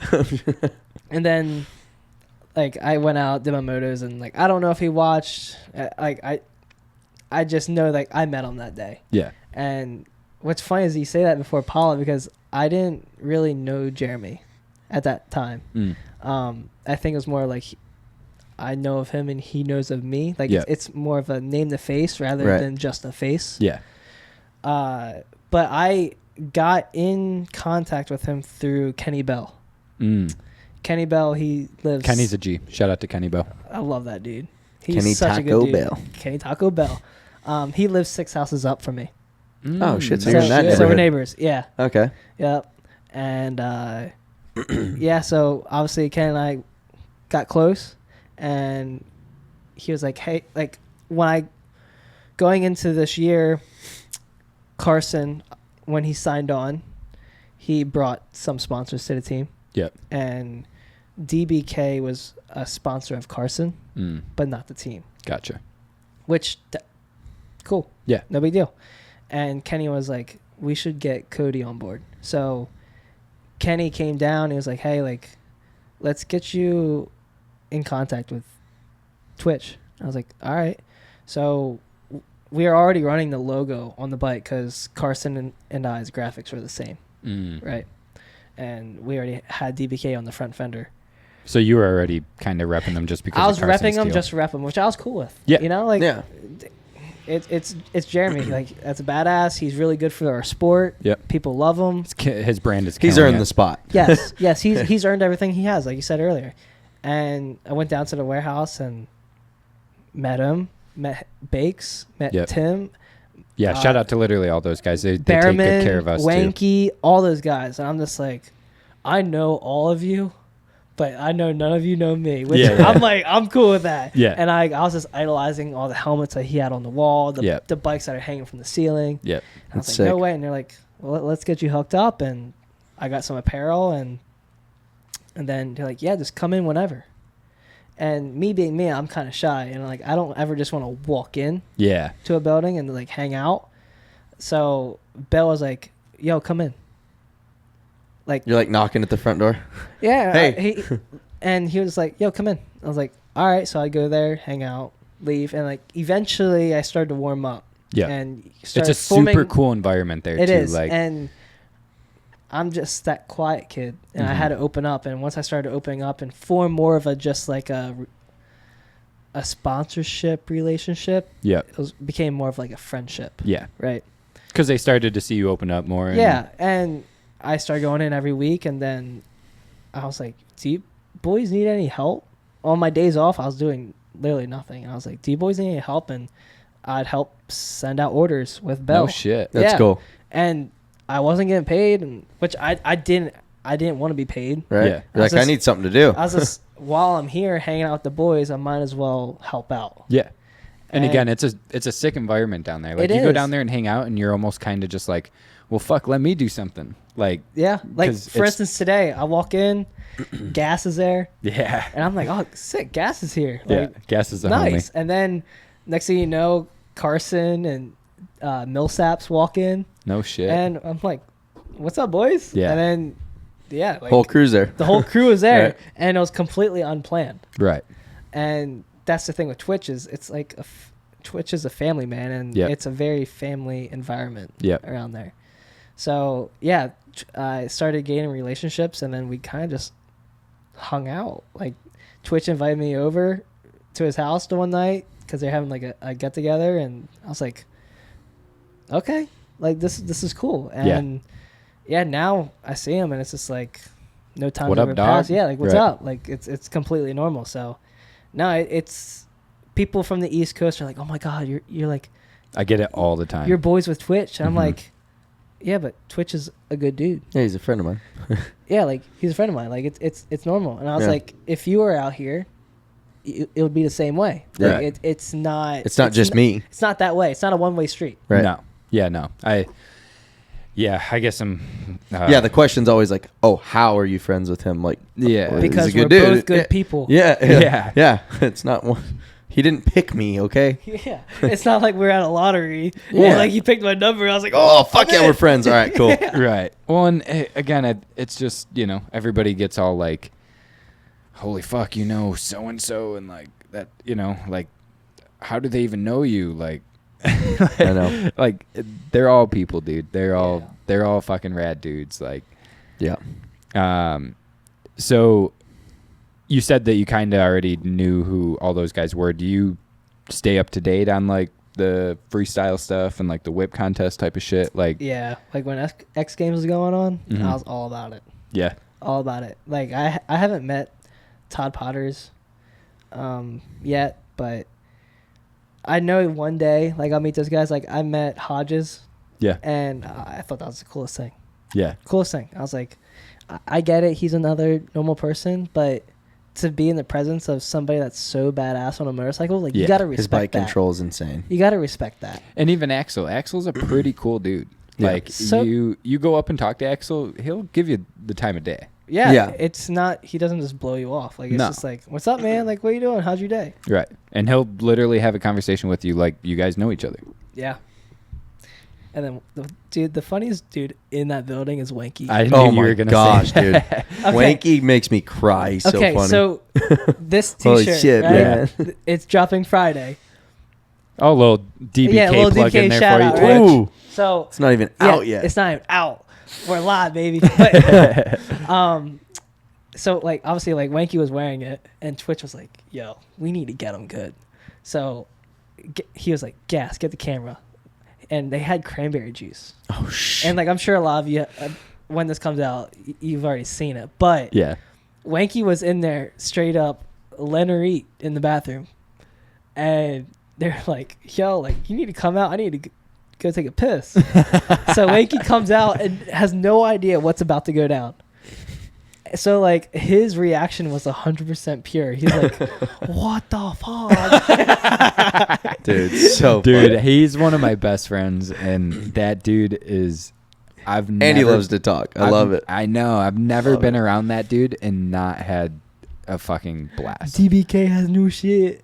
And then like I went out, did my motos, and like I don't know if he watched. I just know like I met him that day. Yeah. And what's funny is you say that before Paula because I didn't really know Jeremy at that time. I think it was more like I know of him and he knows of me. Like it's more of a name to face rather than just a face. Yeah. But I got in contact with him through Kenny Bell. Kenny Bell, he lives. Kenny's a G. Shout out to Kenny Bell. I love that dude. He's Kenny such a Taco good dude. Bell. Kenny Taco Bell. He lives 6 houses up from me. Oh, shit, so So, you're in that so we're neighborhood. neighbors. Yeah. Okay. Yep. And yeah, so obviously Ken and I got close, and he was like, hey, like when I going into this year, Carson, when he signed on, he brought some sponsors to the team. Yep. And DBK was a sponsor of Carson, but not the team. Gotcha. Which, cool. Yeah. No big deal. And Kenny was like, we should get Coty on board. So Kenny came down. He was like, hey, like, let's get you in contact with Twitch. I was like, all right. So we are already running the logo on the bike because Carson and I's graphics were the same, right? And we already had DBK on the front fender. So you were already kind of repping them just because I was of Carson's repping them deal. just to rep them, which I was cool with. Yeah. You know, like, Yeah. it's Jeremy. Like, that's a badass. He's really good for our sport. Yep. People love him. His brand is He's killing earned it. the spot. Yes, he's earned everything he has, like you said earlier. And I went down to the warehouse and met him, met Bakes, met Yep. Tim, Yeah, shout out to literally all those guys. They take Behrman, good care of us too. Wanky, all those guys. And I'm just like, I know all of you, but I know none of you know me. Which Yeah. I'm like, I'm cool with that. Yeah. And I was just idolizing all the helmets that he had on the wall, the bikes that are hanging from the ceiling. Yep. And I was That's like, no sick. way. And they're like, well, let's get you hooked up. And I got some apparel, and then they're like, yeah, just come in whenever. And me being me, I'm kind of shy, and like I don't ever just want to walk in Yeah. to a building and like hang out. So Bell was like, yo, come in. Like, You're like knocking at the front door. yeah. Hey. And he was like, yo, come in. I was like, all right. So I go there, hang out, leave. And like eventually I started to warm up. Yeah. And It's started a super cool environment there It too. is. Like And I'm just that quiet kid. And I had to open up. And once I started opening up and form more of a just like a sponsorship relationship, Yep. became more of like a friendship. Yeah. Right. Because they started to see you open up more. And Yeah, and I started going in every week, and then I was like, do you boys need any help? On my days off, I was doing literally nothing. And I was like, do you boys need any help? And I'd help send out orders with Bell. No shit. That's Yeah. cool. And I wasn't getting paid, and which I didn't want to be paid. Right? Yeah. You're like, I need something to do. I was just, while I'm here hanging out with the boys, I might as well help out. Yeah. And again, it's a sick environment down there. Like It you go is. down there and hang out, and you're almost kind of just like, well, fuck, let me do something. Like, Yeah, like 'cause for it's- instance, today I walk in, gas is there, yeah, and I'm like, oh, sick, gas is here. yeah, Like, gas is a nice. homie. And then next thing you know, Carson and Millsaps walk in, No shit. and I'm like, what's up, boys? Yeah. And then, yeah, like, Whole cruiser. the whole crew was there, Right. and it was completely unplanned. Right. And that's the thing with Twitch is it's like Twitch is a family, man, and Yep. it's a very family environment Yep. around there. So yeah, I started gaining relationships, and then we kind of just hung out. Like Twitch invited me over to his house the one night because they're having like a get together, and I was like, okay, like this is cool. And yeah, now I see him, and it's just like no time What to up, ever dog? pass. Yeah, like what's Right. up? Like it's completely normal. So no, it's people from the East Coast are like, oh my god, you're like I get it all the time. you're boys with Twitch, and I'm Mhm. like, yeah, but Twitch is a good dude. Yeah, he's a friend of mine. Yeah, like he's a friend of mine. Like it's normal. And I was Yeah. like, if you were out here, it would be the same way. Yeah. Like, it's not. It's not just me. It's not that way. It's not a one-way street. Right. No. Yeah, no. I guess I'm. Yeah, the question's always like, oh, how are you friends with him? Like, Yeah. well, Because he's a we're good dude. both good Yeah. people. Yeah, Yeah. yeah. It's not one. He didn't pick me, okay? Yeah. It's not like we're at a lottery. Yeah. Yeah. Like he picked my number. I was like, Oh, fuck I'm yeah, in. we're friends. All right, cool. Right. Well, and again, it's just, everybody gets all like, holy fuck, so and so, and like that, like, how do they even know you? Like, I know. like they're all people, dude. They're all fucking rad dudes. Like, Yeah. so you said that you kind of already knew who all those guys were. Do you stay up to date on like the freestyle stuff and like the whip contest type of shit? Like, Yeah. Like when X Games was going on, Mhm. I was all about it. yeah, All about it. Like I haven't met Todd Potters yet, but I know one day like I'll meet those guys. Like I met Hodges, yeah, and I thought that was the coolest thing. yeah, Coolest thing. I was like, I get it. He's another normal person, but to be in the presence of somebody that's so badass on a motorcycle, like Yeah. you gotta His respect bike that. control is insane. You gotta respect that. and even Axel. Axel's a pretty cool dude. Yeah. Like So- you go up and talk to Axel, he'll give you the time of day. Yeah, Yeah. It's not. He doesn't just blow you off. Like it's No. just like, what's up, man? Like, what are you doing? How's your day? Right. And he'll literally have a conversation with you like you guys know each other. Yeah. And then, the funniest dude in that building is Wanky. I knew Oh you my were gonna gosh, say dude. that. Wanky makes me cry. He's so okay, funny. so this Holy T-shirt, shit, right? man. It's dropping Friday. Oh, little DBK Yeah, little plug DBK in there shout for you, out, Twitch. right? Ooh, So it's not even yeah, out yet. It's not even out. We're live, baby. But, so like obviously like Wanky was wearing it, and Twitch was like, "Yo, we need to get him good." So he was like, "Gas, get the camera," and they had cranberry juice. Oh shit. And like I'm sure a lot of you, when this comes out, you've already seen it. But Yeah. Wanky was in there straight up let her eat in the bathroom, and they're like, "Yo, like you need to come out. I need to go take a piss." So Wanky comes out and has no idea what's about to go down. So like his reaction was 100% pure. He's like, "What the fuck?" Dude, so Dude, funny. he's one of my best friends, and that dude is. And he loves to talk. I love it. I know. I've never Love been it. around that dude and not had a fucking blast. DBK has new shit.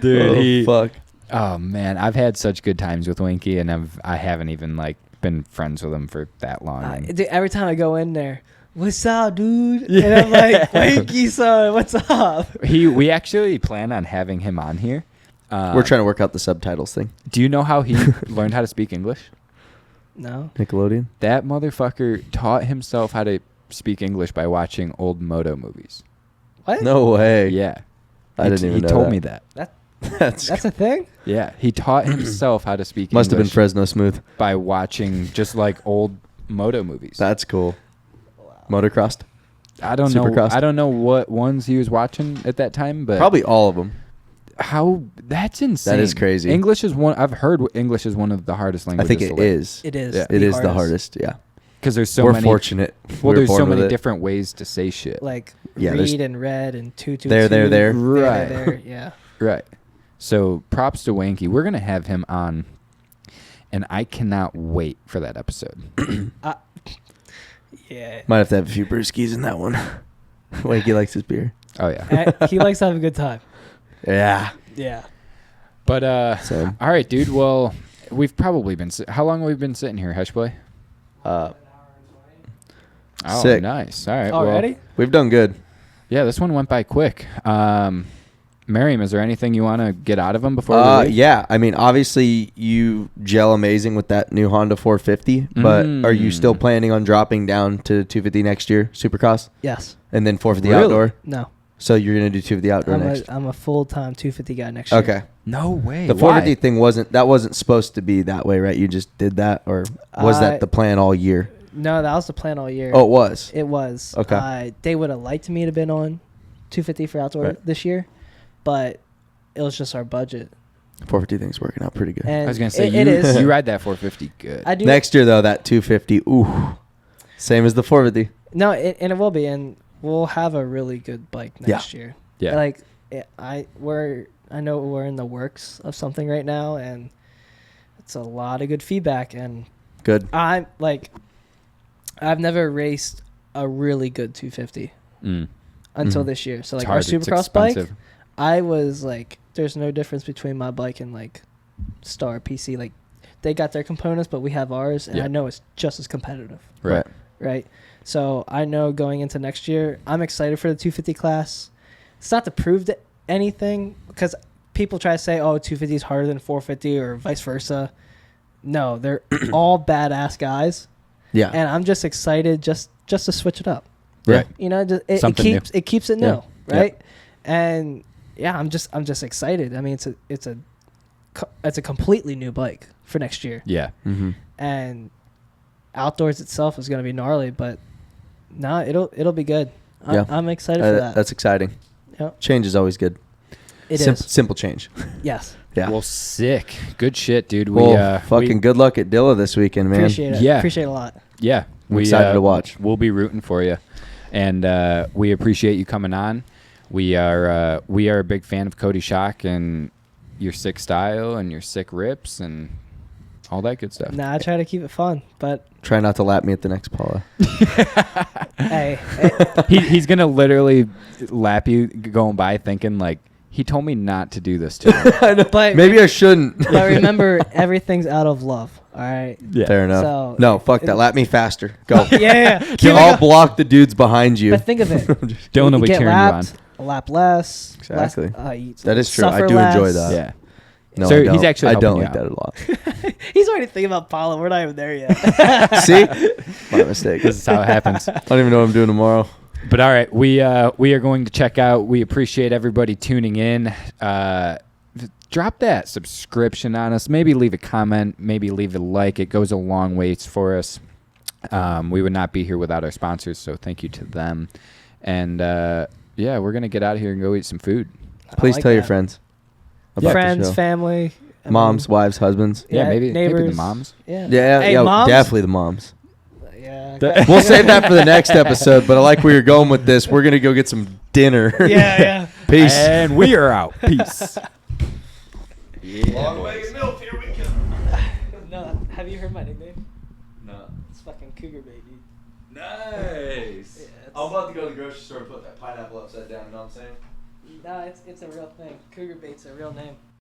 Dude, Oh, fuck. Oh man, I've had such good times with Winky, and I haven't even like been friends with him for that long. and- Dude, every time I go in there, "What's up, dude?" And I'm like, "Wanky, son, what's up?" we actually plan on having him on here. We're trying to work out the subtitles thing. Do you know how he learned how to speak English? No. Nickelodeon. That motherfucker taught himself how to speak English by watching old moto movies. What? No way. Yeah, I didn't even know He told that. me that. That's That's a thing? Yeah, he taught himself how to speak must have been English Fresno Smooth. by watching just like old moto movies. That's cool. Motocrossed. I don't know. Supercross? I don't know what ones he was watching at that time, but Probably all of them. how that's insane. That is crazy. English is one. I've heard English is one of the hardest I languages. think it to learn. is. It is. Yeah. It is the hardest. Yeah. Because there's so We're many. fortunate. Well, We were there's so born with many it. different ways to say shit. Like Yeah, there's- read and red and two. There. Right. There. Yeah. Right. So props to Wanky. We're going to have him on, and I cannot wait for that episode. Yeah. Might have to have a few brewskis in that one. Wakey likes his beer. Oh, yeah. He likes to have a good time. Yeah. Yeah. But, Same. all right, dude. Well, we've probably been... How long have we been sitting here, Hush Boy? Uh, Oh, Sick. nice. All right. Already? Well, we've done good. yeah, this one went by quick. Miriam, is there anything you want to get out of them before we leave? Yeah. I mean, obviously, you gel amazing with that new Honda 450, but are you still planning on dropping down to 250 next year, Supercross? Yes. And then 450 Really? outdoor? No. So you're going to do 250 outdoor next I'm a full-time 250 guy next year. Okay. No way. The 450 thing wasn't supposed to be that way, right? You just did that, or was that the plan all year? No, that was the plan all year. Oh, it was. It was. Okay. They would have liked me to have been on 250 for outdoor this year, but it was just our budget. 450 thing's working out pretty good. And I was going to say, it is. you ride that 450 good. I do. Next year, though, that 250, ooh, same as the 450. No, and it will be, and we'll have a really good bike next year. Yeah. Like I know we're in the works of something right now, and it's a lot of good feedback. And Good. I've never raced a really good 250 until this year. So It's like our hard. It's Supercross bike, expensive. I was like, there's no difference between my bike and like Star PC. Like they got their components, but we have ours, and Yeah. I know it's just as competitive. Right. Right. So I know going into next year, I'm excited for the 250 class. It's not to prove anything, because people try to say, oh, 250 is harder than 450 or vice versa. No, they're all badass guys. Yeah. And I'm just excited just to switch it up. Right. You know, it Something new. keeps it Yeah. new, right? And yeah, I'm just excited. I mean, it's a completely new bike for next year. Yeah. Mm-hmm. And outdoors itself is going to be gnarly, but no, it'll be good. Yeah. I'm excited for that. That's exciting. Yep. Change is always good. It is. Simple change. Yes. Yeah. Well, sick. Good shit, dude. Fucking good luck at Dilla this weekend, man. Appreciate it. Yeah. Appreciate it a lot. Yeah. I'm excited to watch. We'll be rooting for you. And we appreciate you coming on. We are a big fan of Coty Schock and your sick style and your sick rips and all that good stuff. Nah, I try to keep it fun, but Try not to lap me at the next Paula. hey, He's going to literally lap you going by thinking like, he told me not to do this to him. I know. But- Maybe I shouldn't. but remember, everything's out of love. All right. Yeah. Fair enough. So- no, fuck that. Lap me faster. Go. Yeah. I'll block the dudes behind you. But think of it. Dylan will You be get cheering lapped, a lap less. Exactly. You That is true. I suffer do enjoy less. that. Yeah. No, So I don't. he's actually I don't helping like you that a lot. He's already thinking about Paula. We're not even there yet. See? My mistake. This is how it happens. I don't even know what I'm doing tomorrow. But all right, we are going to check out. We appreciate everybody tuning in. Drop that subscription on us. Maybe leave a comment. Maybe leave a like. It goes a long ways for us. We would not be here without our sponsors, so thank you to them. And yeah, we're gonna get out of here and go eat some food. Please like tell your that. friends. About the Friends, show. family, I Moms, mean, wives, husbands. Yeah, maybe the neighbors. moms. Yeah. Yeah, Hey, yeah, moms? definitely the moms. Yeah. We'll save that for the next episode, but I like where you're going with this. We're going to go get some dinner. Yeah. Peace. And we are out. Peace. Long way of milk, here we go. No, have you heard my nickname? No. It's fucking Cougar Baby. Nice. Yeah, I'm about to go to the grocery store and put that pineapple upside down, you know what I'm saying? No, it's a real thing. Cougar Bait's a real name.